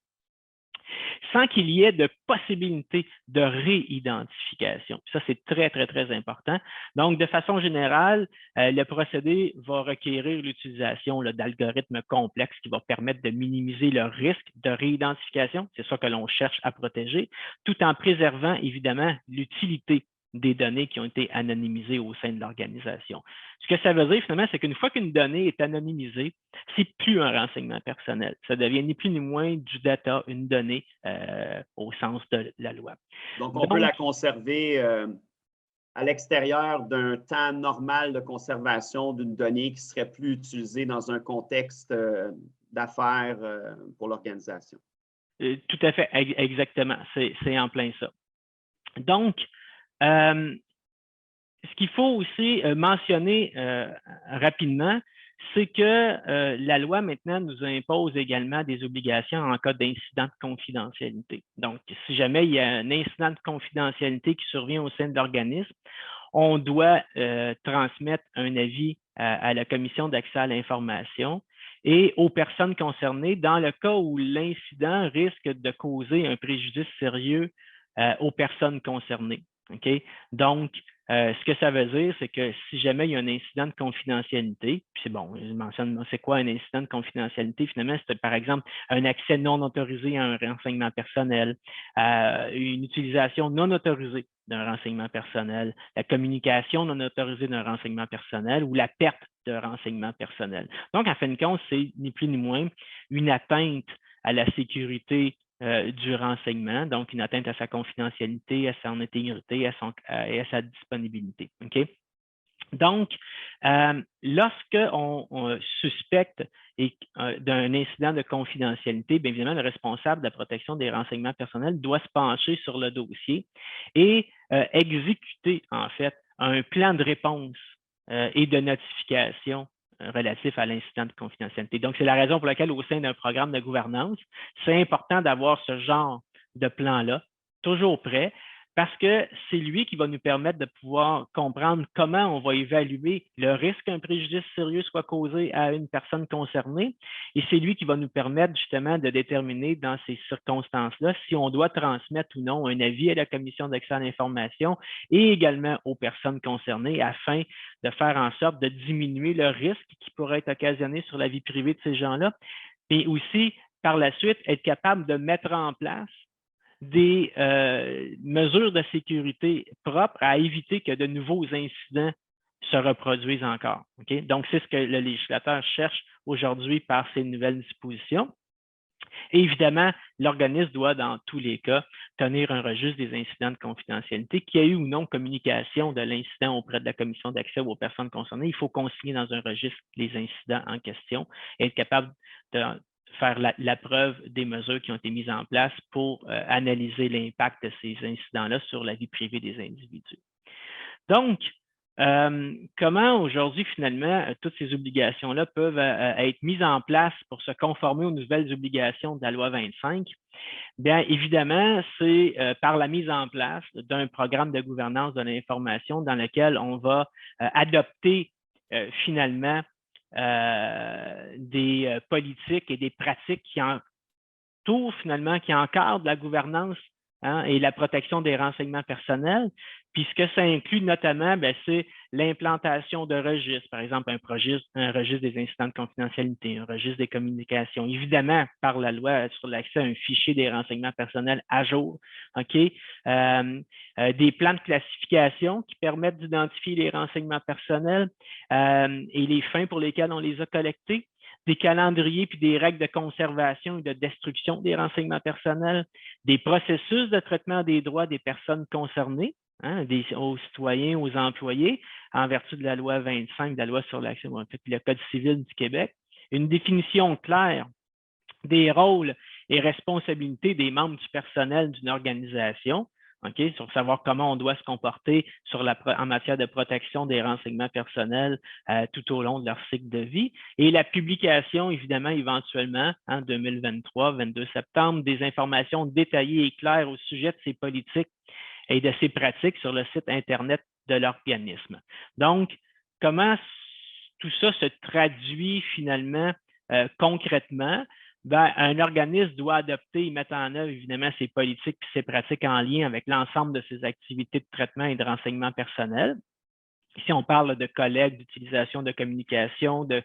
sans qu'il y ait de possibilité de réidentification. Ça, c'est très, très, très important. Donc, de façon générale, le procédé va requérir l'utilisation d'algorithmes complexes qui vont permettre de minimiser le risque de réidentification. C'est ça que l'on cherche à protéger, tout en préservant évidemment l'utilité des données qui ont été anonymisées au sein de l'organisation. Ce que ça veut dire finalement, c'est qu'une fois qu'une donnée est anonymisée, c'est plus un renseignement personnel. Ça devient ni plus ni moins du data, une donnée au sens de la loi. Donc, on peut la conserver à l'extérieur d'un temps normal de conservation d'une donnée qui serait plus utilisée dans un contexte d'affaires pour l'organisation. Tout à fait, exactement. C'est en plein ça. Donc, ce qu'il faut aussi mentionner rapidement, c'est que la loi maintenant nous impose également des obligations en cas d'incident de confidentialité. Donc, si jamais il y a un incident de confidentialité qui survient au sein de l'organisme, on doit transmettre un avis à la commission d'accès à l'information et aux personnes concernées dans le cas où l'incident risque de causer un préjudice sérieux aux personnes concernées. Okay? Donc, ce que ça veut dire, c'est que si jamais il y a un incident de confidentialité, puis c'est bon, je mentionne, c'est quoi un incident de confidentialité? Finalement, c'est par exemple un accès non autorisé à un renseignement personnel, une utilisation non autorisée d'un renseignement personnel, la communication non autorisée d'un renseignement personnel ou la perte de renseignement personnel. Donc, en fin de compte, c'est ni plus ni moins une atteinte à la sécurité du renseignement, donc une atteinte à sa confidentialité, à son intégrité et à sa disponibilité. Okay? Donc, lorsqu'on suspecte d'un incident de confidentialité, bien évidemment, le responsable de la protection des renseignements personnels doit se pencher sur le dossier et exécuter, en fait, un plan de réponse et de notification relatif à l'incident de confidentialité. Donc, c'est la raison pour laquelle, au sein d'un programme de gouvernance, c'est important d'avoir ce genre de plan-là, toujours prêt, parce que c'est lui qui va nous permettre de pouvoir comprendre comment on va évaluer le risque qu'un préjudice sérieux soit causé à une personne concernée. Et c'est lui qui va nous permettre justement de déterminer dans ces circonstances-là si on doit transmettre ou non un avis à la commission d'accès à l'information et également aux personnes concernées afin de faire en sorte de diminuer le risque qui pourrait être occasionné sur la vie privée de ces gens-là. Et aussi, par la suite, être capable de mettre en place des mesures de sécurité propres à éviter que de nouveaux incidents se reproduisent encore. Okay? Donc, c'est ce que le législateur cherche aujourd'hui par ces nouvelles dispositions. Et évidemment, l'organisme doit, dans tous les cas, tenir un registre des incidents de confidentialité, qu'il y a eu ou non communication de l'incident auprès de la commission d'accès aux personnes concernées. Il faut consigner dans un registre les incidents en question et être capable de faire la preuve des mesures qui ont été mises en place pour analyser l'impact de ces incidents-là sur la vie privée des individus. Donc, comment aujourd'hui, finalement, toutes ces obligations-là peuvent être mises en place pour se conformer aux nouvelles obligations de la loi 25? Bien, évidemment, c'est par la mise en place d'un programme de gouvernance de l'information dans lequel on va adopter finalement des politiques et des pratiques qui entourent finalement, qui encadrent la gouvernance et la protection des renseignements personnels. Puis ce que ça inclut notamment, c'est l'implantation de registres, par exemple un registre des incidents de confidentialité, un registre des communications, évidemment par la loi sur l'accès à un fichier des renseignements personnels à jour, des plans de classification qui permettent d'identifier les renseignements personnels et les fins pour lesquels on les a collectés, des calendriers puis des règles de conservation et de destruction des renseignements personnels, des processus de traitement des droits des personnes concernées, aux citoyens, aux employés, en vertu de la loi 25, de la loi sur l'accès, le Code civil du Québec, une définition claire des rôles et responsabilités des membres du personnel d'une organisation, sur savoir comment on doit se comporter en matière de protection des renseignements personnels tout au long de leur cycle de vie. Et la publication, évidemment, éventuellement, en 2023, 22 septembre, des informations détaillées et claires au sujet de ces politiques et de ces pratiques sur le site Internet de l'organisme. Donc, comment tout ça se traduit finalement concrètement? Ben, un organisme doit adopter et mettre en œuvre, évidemment, ses politiques et ses pratiques en lien avec l'ensemble de ses activités de traitement et de renseignement personnel. Ici, on parle de collecte, d'utilisation de communication, de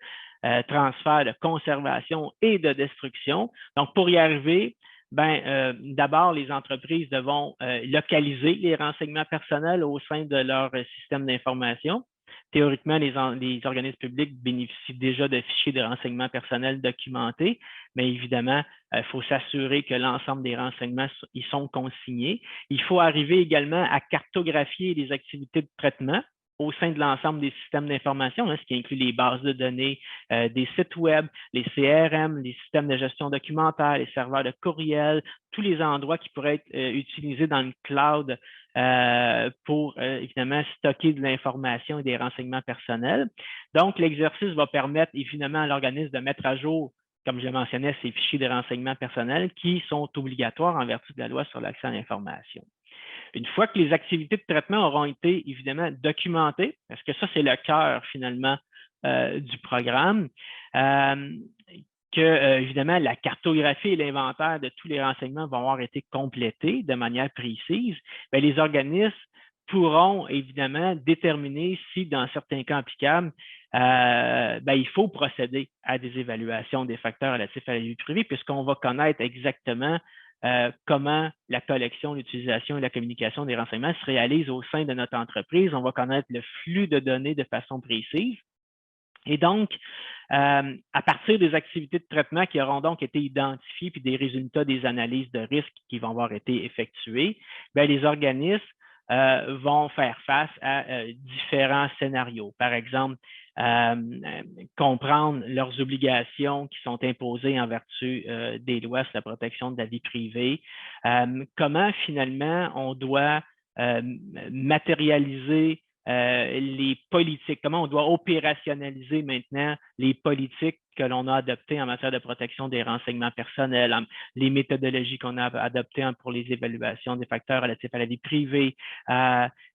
transfert, de conservation et de destruction. Donc, pour y arriver, d'abord, les entreprises devront localiser les renseignements personnels au sein de leur système d'information. Théoriquement, les organismes publics bénéficient déjà de fichiers de renseignements personnels documentés, mais évidemment, il faut s'assurer que l'ensemble des renseignements y sont consignés. Il faut arriver également à cartographier les activités de traitement au sein de l'ensemble des systèmes d'information, ce qui inclut les bases de données, des sites web, les CRM, les systèmes de gestion documentaire, les serveurs de courriel, tous les endroits qui pourraient être utilisés dans le cloud pour évidemment stocker de l'information et des renseignements personnels. Donc, l'exercice va permettre évidemment à l'organisme de mettre à jour, comme je le mentionnais, ces fichiers de renseignements personnels qui sont obligatoires en vertu de la loi sur l'accès à l'information. Une fois que les activités de traitement auront été évidemment documentées, parce que ça, c'est le cœur finalement du programme, évidemment, la cartographie et l'inventaire de tous les renseignements vont avoir été complétés de manière précise, les organismes pourront évidemment déterminer si, dans certains cas applicables, il faut procéder à des évaluations des facteurs relatifs à la vie privée, puisqu'on va connaître exactement comment la collection, l'utilisation et la communication des renseignements se réalisent au sein de notre entreprise. On va connaître le flux de données de façon précise. Et donc, à partir des activités de traitement qui auront donc été identifiées puis des résultats des analyses de risque qui vont avoir été effectuées, les organismes vont faire face à différents scénarios. Par exemple, comprendre leurs obligations qui sont imposées en vertu des lois sur la protection de la vie privée, comment finalement on doit matérialiser les politiques, comment on doit opérationnaliser maintenant les politiques que l'on a adoptées en matière de protection des renseignements personnels, les méthodologies qu'on a adoptées pour les évaluations des facteurs relatifs à la vie privée,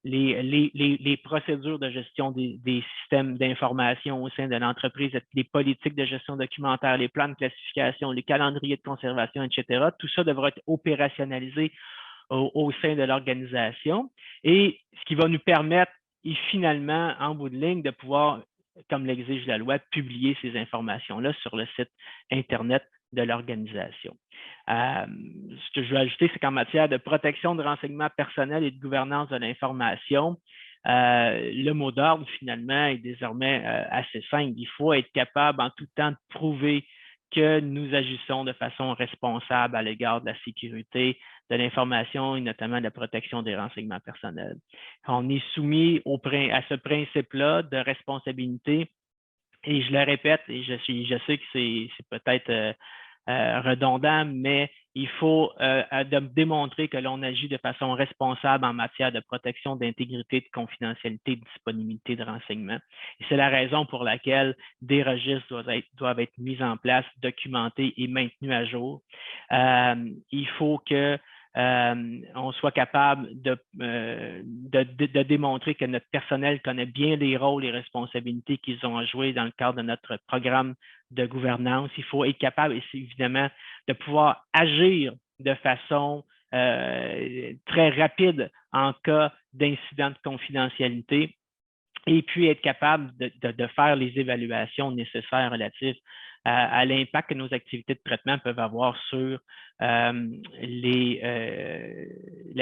les procédures de gestion des systèmes d'information au sein de l'entreprise, les politiques de gestion documentaire, les plans de classification, les calendriers de conservation, etc. Tout ça devra être opérationnalisé au sein de l'organisation et ce qui va nous permettre et finalement, en bout de ligne, de pouvoir, comme l'exige la loi, publier ces informations-là sur le site Internet de l'organisation. Ce que je veux ajouter, c'est qu'en matière de protection de renseignements personnels et de gouvernance de l'information, le mot d'ordre, finalement, est désormais assez simple. Il faut être capable en tout temps de prouver que nous agissons de façon responsable à l'égard de la sécurité de l'information et notamment de la protection des renseignements personnels. On est soumis à ce principe-là de responsabilité et je le répète, et je sais que c'est peut-être redondant, mais il faut démontrer que l'on agit de façon responsable en matière de protection d'intégrité, de confidentialité, de disponibilité de renseignements. Et c'est la raison pour laquelle des registres doivent être mis en place, documentés et maintenus à jour. Il faut que on soit capable de démontrer que notre personnel connaît bien les rôles et responsabilités qu'ils ont à jouer dans le cadre de notre programme de gouvernance. Il faut être capable, et c'est évidemment, de pouvoir agir de façon très rapide en cas d'incident de confidentialité et puis être capable de faire les évaluations nécessaires relatives à l'impact que nos activités de traitement peuvent avoir sur la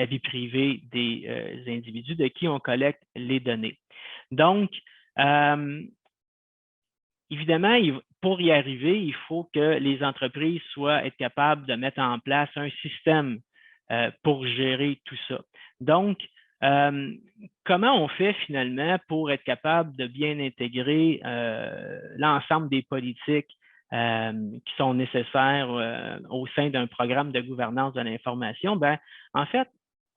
vie privée des individus de qui on collecte les données. Donc, évidemment, pour y arriver, il faut que les entreprises être capables de mettre en place un système pour gérer tout ça. Donc, Comment on fait finalement pour être capable de bien intégrer l'ensemble des politiques qui sont nécessaires au sein d'un programme de gouvernance de l'information? Ben, en fait,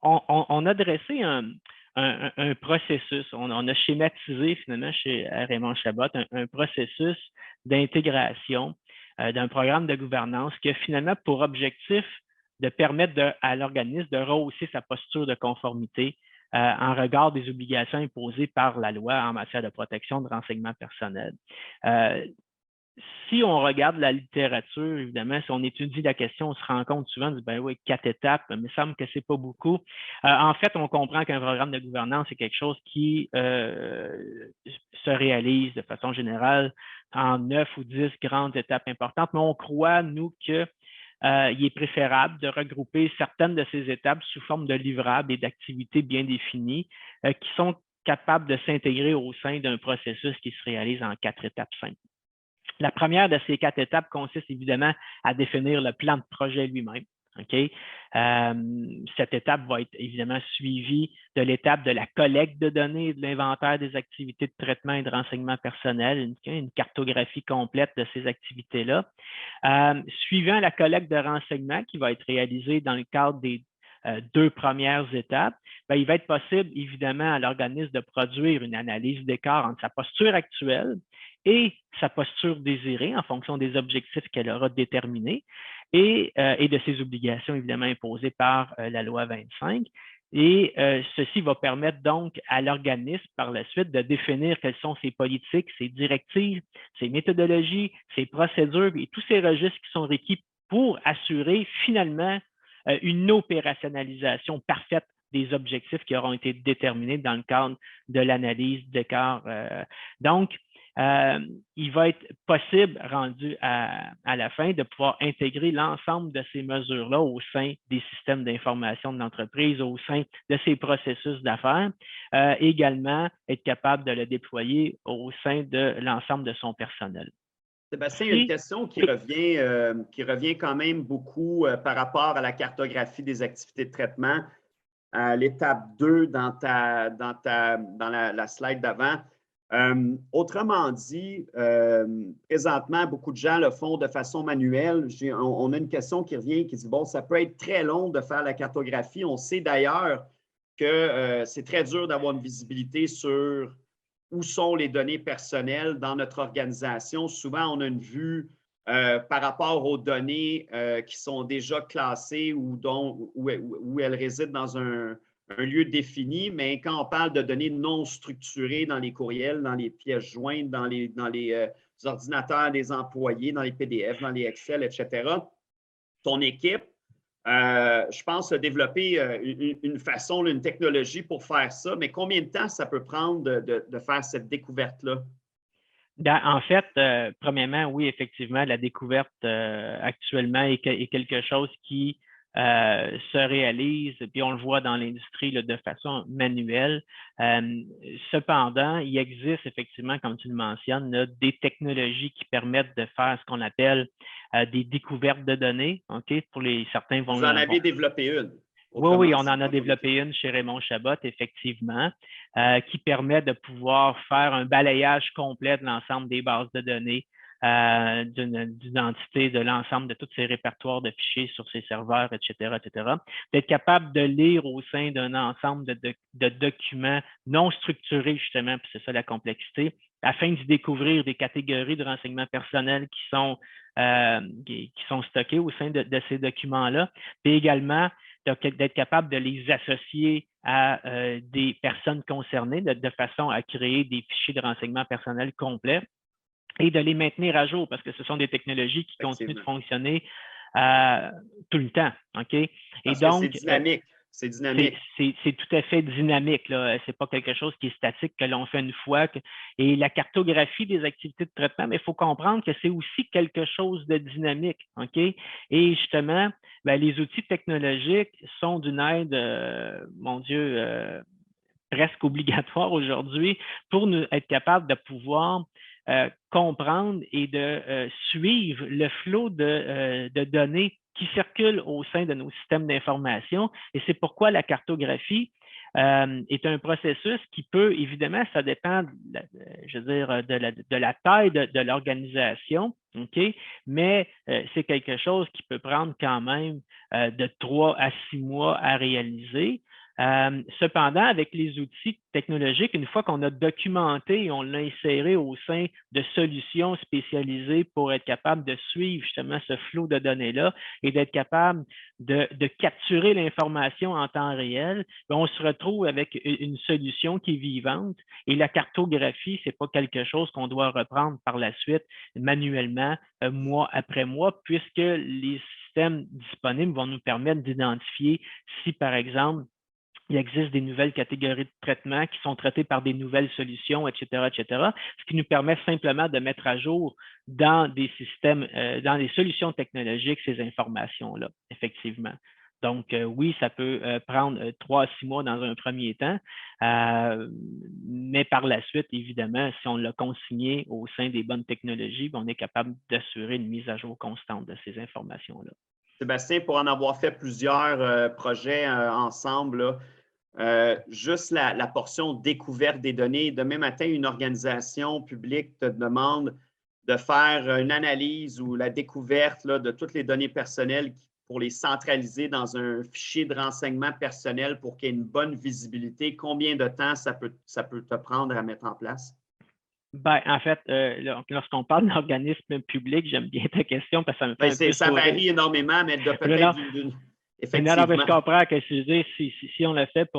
on a dressé un processus, on a schématisé finalement chez Raymond Chabot un processus d'intégration d'un programme de gouvernance qui a finalement pour objectif de permettre à l'organisme de rehausser sa posture de conformité en regard des obligations imposées par la loi en matière de protection de renseignements personnels. Si on regarde la littérature, évidemment, si on étudie la question, on se rend compte souvent, on dit, ben oui, 4 étapes, mais il me semble que c'est pas beaucoup. En fait, on comprend qu'un programme de gouvernance, c'est quelque chose qui se réalise de façon générale en 9 ou 10 grandes étapes importantes, mais on croit, nous, que il est préférable de regrouper certaines de ces étapes sous forme de livrables et d'activités bien définies qui sont capables de s'intégrer au sein d'un processus qui se réalise en 4 étapes simples. La première de ces 4 étapes consiste évidemment à définir le plan de projet lui-même. Okay? Cette étape va être évidemment suivie de l'étape de la collecte de données et de l'inventaire des activités de traitement et de renseignement personnel, une cartographie complète de ces activités-là. Suivant la collecte de renseignements qui va être réalisée dans le cadre des 2 premières étapes, ben, il va être possible évidemment à l'organisme de produire une analyse d'écart entre sa posture actuelle et sa posture désirée en fonction des objectifs qu'elle aura déterminés et de ses obligations évidemment imposées par la loi 25. Et ceci va permettre donc à l'organisme par la suite de définir quelles sont ses politiques, ses directives, ses méthodologies, ses procédures et tous ces registres qui sont requis pour assurer finalement une opérationnalisation parfaite des objectifs qui auront été déterminés dans le cadre de l'analyse d'écart. Donc, il va être possible, rendu à la fin, de pouvoir intégrer l'ensemble de ces mesures-là au sein des systèmes d'information de l'entreprise, au sein de ces processus d'affaires, également être capable de le déployer au sein de l'ensemble de son personnel. Sébastien, il y a une question qui revient quand même beaucoup par rapport à la cartographie des activités de traitement. À l'étape 2 dans la slide d'avant. Autrement dit, présentement, beaucoup de gens le font de façon manuelle. On a une question qui revient qui dit, bon, ça peut être très long de faire la cartographie. On sait d'ailleurs que c'est très dur d'avoir une visibilité sur où sont les données personnelles dans notre organisation. Souvent, on a une vue par rapport aux données qui sont déjà classées ou où elles résident dans un lieu défini, mais quand on parle de données non structurées dans les courriels, dans les pièces jointes, dans les ordinateurs des employés, dans les PDF, dans les Excel, etc., ton équipe, je pense, a développé une façon, une technologie pour faire ça, mais combien de temps ça peut prendre de faire cette découverte-là? En fait, premièrement, oui, effectivement, la découverte actuellement est quelque chose qui se réalise, puis on le voit dans l'industrie de façon manuelle. Cependant, il existe effectivement, comme tu le mentionnes, là, des technologies qui permettent de faire ce qu'on appelle des découvertes de données. Okay? Certains vont. Vous en avez développé une. Oui, on en a développé une chez Raymond Chabot, effectivement, qui permet de pouvoir faire un balayage complet de l'ensemble des bases de données, d'une entité, de l'ensemble de tous ces répertoires de fichiers sur ces serveurs, etc., etc. D'être capable de lire au sein d'un ensemble de documents non structurés, justement, puis c'est ça la complexité, afin d'y découvrir des catégories de renseignements personnels qui sont stockés au sein de ces documents-là, puis également d'être capable de les associer à des personnes concernées de façon à créer des fichiers de renseignements personnels complets et de les maintenir à jour parce que ce sont des technologies qui continuent de fonctionner tout le temps. Okay? Parce que c'est dynamique. C'est dynamique. C'est tout à fait dynamique. Ce n'est pas quelque chose qui est statique que l'on fait une fois. Et la cartographie des activités de traitement, mais il faut comprendre que c'est aussi quelque chose de dynamique. Okay? Et justement, les outils technologiques sont d'une aide, mon Dieu, presque obligatoire aujourd'hui pour nous être capable de pouvoir comprendre et de suivre le flot de données qui circulent au sein de nos systèmes d'information. Et c'est pourquoi la cartographie est un processus qui peut, évidemment, ça dépend, je veux dire, de la taille de l'organisation, OK? Mais c'est quelque chose qui peut prendre quand même de 3 à 6 mois à réaliser. Cependant, avec les outils technologiques, une fois qu'on a documenté et on l'a inséré au sein de solutions spécialisées pour être capable de suivre justement ce flot de données-là et d'être capable de capturer l'information en temps réel, on se retrouve avec une solution qui est vivante et la cartographie, ce n'est pas quelque chose qu'on doit reprendre par la suite manuellement, mois après mois, puisque les systèmes disponibles vont nous permettre d'identifier si, par exemple, il existe des nouvelles catégories de traitement qui sont traitées par des nouvelles solutions, etc., etc., ce qui nous permet simplement de mettre à jour dans des systèmes, dans des solutions technologiques, ces informations-là, effectivement. Donc, oui, ça peut prendre 3 à 6 mois dans un premier temps, mais par la suite, évidemment, si on l'a consigné au sein des bonnes technologies, on est capable d'assurer une mise à jour constante de ces informations-là. Sébastien, pour en avoir fait plusieurs projets ensemble, là, juste la portion découverte des données. Demain matin, une organisation publique te demande de faire une analyse ou la découverte là, de toutes les données personnelles pour les centraliser dans un fichier de renseignement personnel pour qu'il y ait une bonne visibilité. Combien de temps ça peut te prendre à mettre en place? Ben, en fait, lorsqu'on parle d'organisme public, j'aime bien ta question parce que ça me fait un peu Ça sourire. varie énormément, mais de peut-être d'une… Non, non, mais je Effectivement. comprends que si on le fait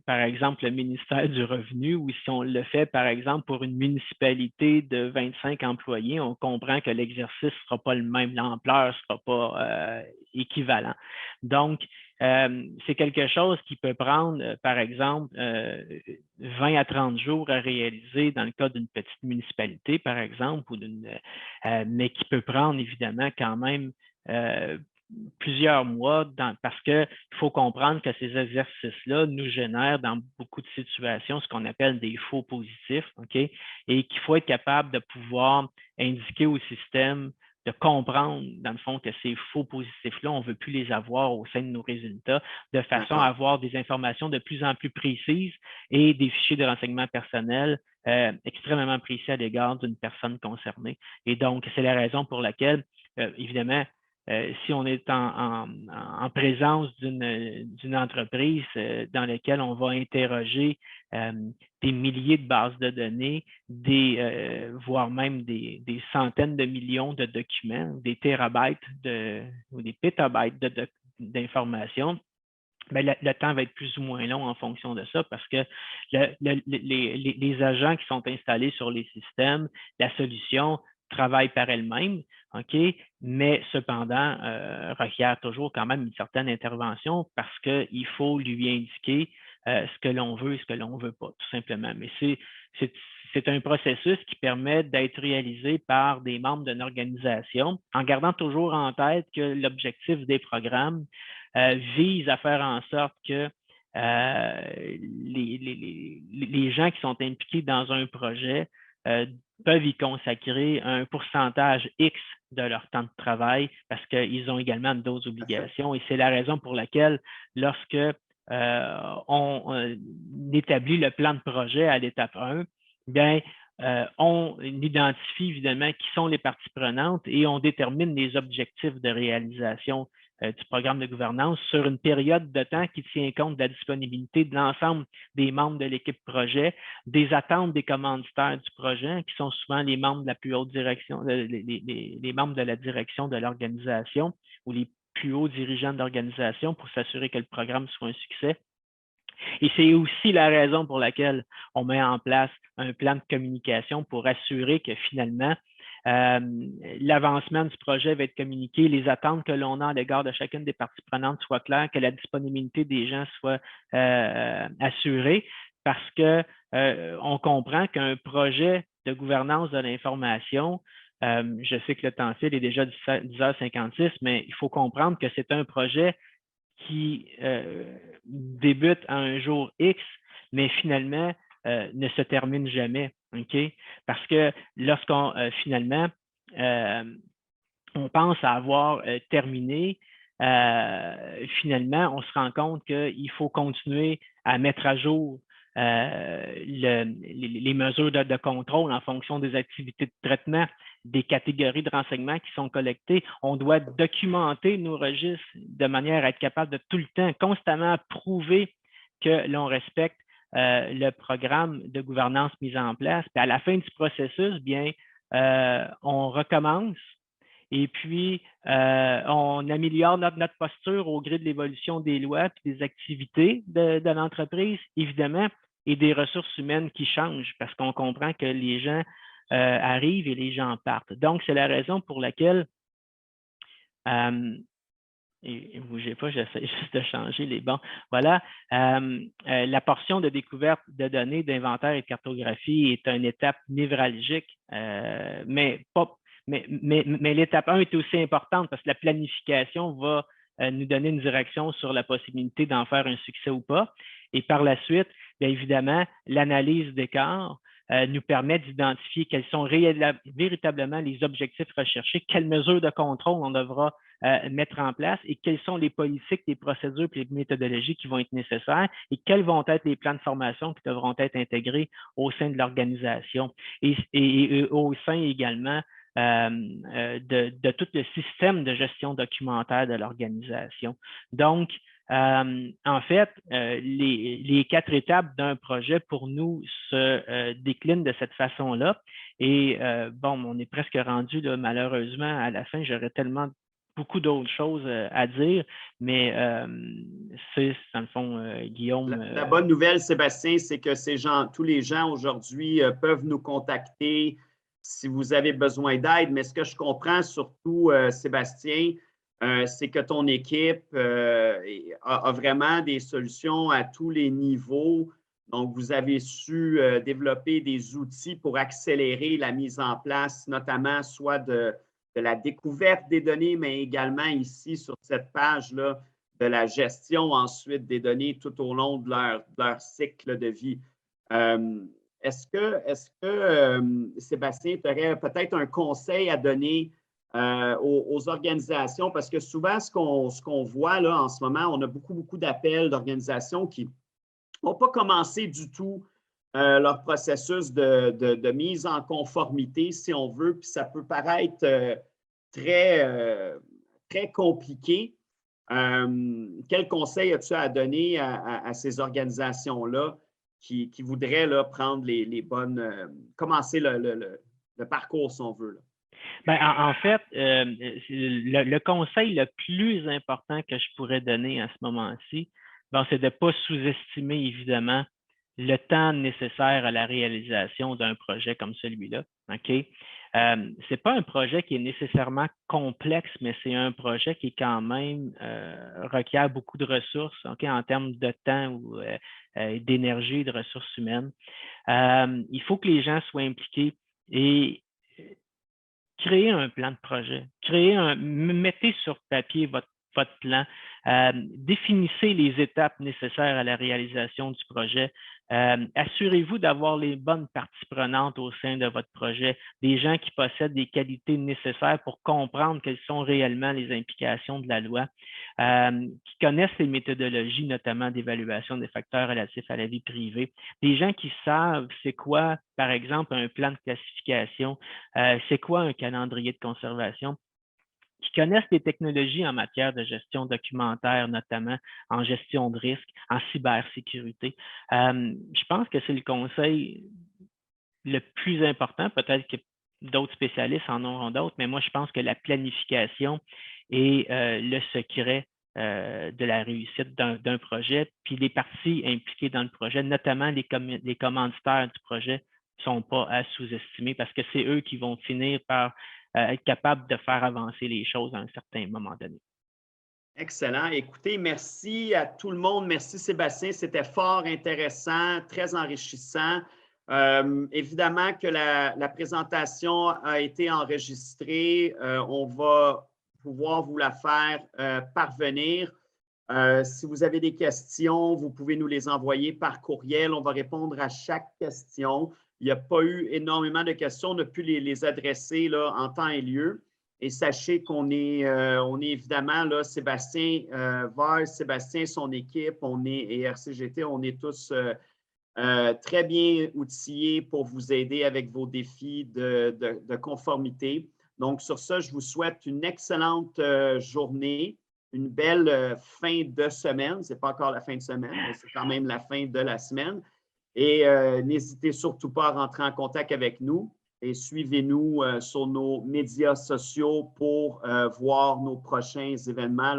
par exemple, le ministère du Revenu ou si on le fait, par exemple, pour une municipalité de 25 employés, on comprend que l'exercice ne sera pas le même, l'ampleur ne sera pas équivalent. Donc, c'est quelque chose qui peut prendre, par exemple, 20 à 30 jours à réaliser dans le cas d'une petite municipalité, par exemple, mais qui peut prendre évidemment quand même plusieurs mois parce qu'il faut comprendre que ces exercices-là nous génèrent dans beaucoup de situations ce qu'on appelle des faux positifs, OK? Et qu'il faut être capable de pouvoir indiquer au système de comprendre, dans le fond, que ces faux positifs-là, on ne veut plus les avoir au sein de nos résultats, de façon à avoir des informations de plus en plus précises et des fichiers de renseignement personnel extrêmement précis à l'égard d'une personne concernée. Et donc, c'est la raison pour laquelle, évidemment, si on est en présence d'une entreprise dans laquelle on va interroger des milliers de bases de données, voire même des centaines de millions de documents, des térabytes ou des pétabytes d'informations, ben, le temps va être plus ou moins long en fonction de ça parce que les agents qui sont installés sur les systèmes, la solution travaille par elle-même, OK, mais cependant, requiert toujours quand même une certaine intervention parce qu'il faut lui indiquer ce que l'on veut et ce que l'on ne veut pas, tout simplement. Mais c'est un processus qui permet d'être réalisé par des membres d'une organisation en gardant toujours en tête que l'objectif des programmes vise à faire en sorte que les gens qui sont impliqués dans un projet peuvent y consacrer un pourcentage X de leur temps de travail parce qu'ils ont également d'autres obligations. Et c'est la raison pour laquelle, lorsque on établit le plan de projet à l'étape 1, bien, on identifie évidemment qui sont les parties prenantes et on détermine les objectifs de réalisation du programme de gouvernance sur une période de temps qui tient compte de la disponibilité de l'ensemble des membres de l'équipe projet, des attentes des commanditaires du projet, qui sont souvent les membres de la plus haute direction, les membres de la direction de l'organisation ou les plus hauts dirigeants de l'organisation pour s'assurer que le programme soit un succès. Et c'est aussi la raison pour laquelle on met en place un plan de communication pour assurer que finalement, l'avancement du projet va être communiqué, les attentes que l'on a à l'égard de chacune des parties prenantes soient claires, que la disponibilité des gens soit assurée, parce que on comprend qu'un projet de gouvernance de l'information, je sais que le temps file est déjà 10h56, mais il faut comprendre que c'est un projet qui débute à un jour X, mais finalement ne se termine jamais. Okay? Parce que lorsqu'on finalement on pense à avoir terminé, finalement, on se rend compte qu'il faut continuer à mettre à jour les mesures de contrôle en fonction des activités de traitement, des catégories de renseignements qui sont collectées. On doit documenter nos registres de manière à être capable de tout le temps, constamment prouver que l'on respecte le programme de gouvernance mis en place. Puis à la fin du processus, bien, on recommence et puis on améliore notre posture au gré de l'évolution des lois et des activités de l'entreprise, évidemment, et des ressources humaines qui changent parce qu'on comprend que les gens arrivent et les gens partent. Donc, c'est la raison pour laquelle et ne bougez pas, j'essaie juste de changer les bons. Voilà. La portion de découverte de données, d'inventaire et de cartographie est une étape névralgique, mais l'étape 1 est aussi importante parce que la planification va nous donner une direction sur la possibilité d'en faire un succès ou pas. Et par la suite, bien évidemment, l'analyse d'écart nous permet d'identifier quels sont véritablement les objectifs recherchés, quelles mesures de contrôle on devra mettre en place et quelles sont les politiques, les procédures et les méthodologies qui vont être nécessaires et quels vont être les plans de formation qui devront être intégrés au sein de l'organisation et au sein également de tout le système de gestion documentaire de l'organisation. Donc, en fait, les 4 étapes d'un projet pour nous se déclinent de cette façon-là. Et bon, on est presque rendu là, malheureusement à la fin. J'aurais tellement beaucoup d'autres choses à dire, mais c'est, dans le fond, Guillaume. La bonne nouvelle, Sébastien, c'est que tous les gens aujourd'hui peuvent nous contacter si vous avez besoin d'aide. Mais ce que je comprends surtout, Sébastien, c'est que ton équipe a vraiment des solutions à tous les niveaux. Donc, vous avez su développer des outils pour accélérer la mise en place, notamment soit de la découverte des données, mais également ici sur cette page-là, de la gestion ensuite des données tout au long de leur cycle de vie. Est-ce que Sébastien, tu aurais peut-être un conseil à donner aux organisations? Parce que souvent, ce qu'on voit là en ce moment, on a beaucoup d'appels d'organisations qui n'ont pas commencé du tout leur processus de mise en conformité, si on veut, puis ça peut paraître très compliqué. Quel conseil as-tu à donner à ces organisations-là qui voudraient là, prendre les bonnes, commencer le parcours, si on veut? Là? Bien, en fait, le conseil le plus important que je pourrais donner à ce moment-ci, bon, c'est de ne pas sous-estimer, évidemment, le temps nécessaire à la réalisation d'un projet comme celui-là. OK? Ce n'est pas un projet qui est nécessairement complexe, mais c'est un projet qui quand même requiert beaucoup de ressources, okay, en termes de temps ou d'énergie, de ressources humaines. Il faut que les gens soient impliqués et créer un plan de projet, mettez sur papier votre plan, définissez les étapes nécessaires à la réalisation du projet, assurez-vous d'avoir les bonnes parties prenantes au sein de votre projet, des gens qui possèdent des qualités nécessaires pour comprendre quelles sont réellement les implications de la loi, qui connaissent les méthodologies, notamment d'évaluation des facteurs relatifs à la vie privée, des gens qui savent c'est quoi, par exemple, un plan de classification, c'est quoi un calendrier de conservation, qui connaissent les technologies en matière de gestion documentaire, notamment en gestion de risque, en cybersécurité. Je pense que c'est le conseil le plus important. Peut-être que d'autres spécialistes en auront d'autres, mais moi, je pense que la planification est le secret de la réussite d'un projet. Puis les parties impliquées dans le projet, notamment les commanditaires du projet, ne sont pas à sous-estimer parce que c'est eux qui vont finir par être capables de faire avancer les choses à un certain moment donné. Excellent. Écoutez, merci à tout le monde. Merci Sébastien. C'était fort intéressant, très enrichissant. Évidemment que la présentation a été enregistrée. On va pouvoir vous la faire parvenir. Si vous avez des questions, vous pouvez nous les envoyer par courriel. On va répondre à chaque question. Il n'y a pas eu énormément de questions. On a pu les adresser là, en temps et lieu. Et sachez qu'on est évidemment, là, Sébastien Vars, Sébastien, son équipe, et RCGT, on est tous très bien outillés pour vous aider avec vos défis de conformité. Donc, sur ça, je vous souhaite une excellente journée, une belle fin de semaine. Ce n'est pas encore la fin de semaine, mais c'est quand même la fin de la semaine. Et n'hésitez surtout pas à rentrer en contact avec nous et suivez-nous sur nos médias sociaux pour voir nos prochains événements. Là,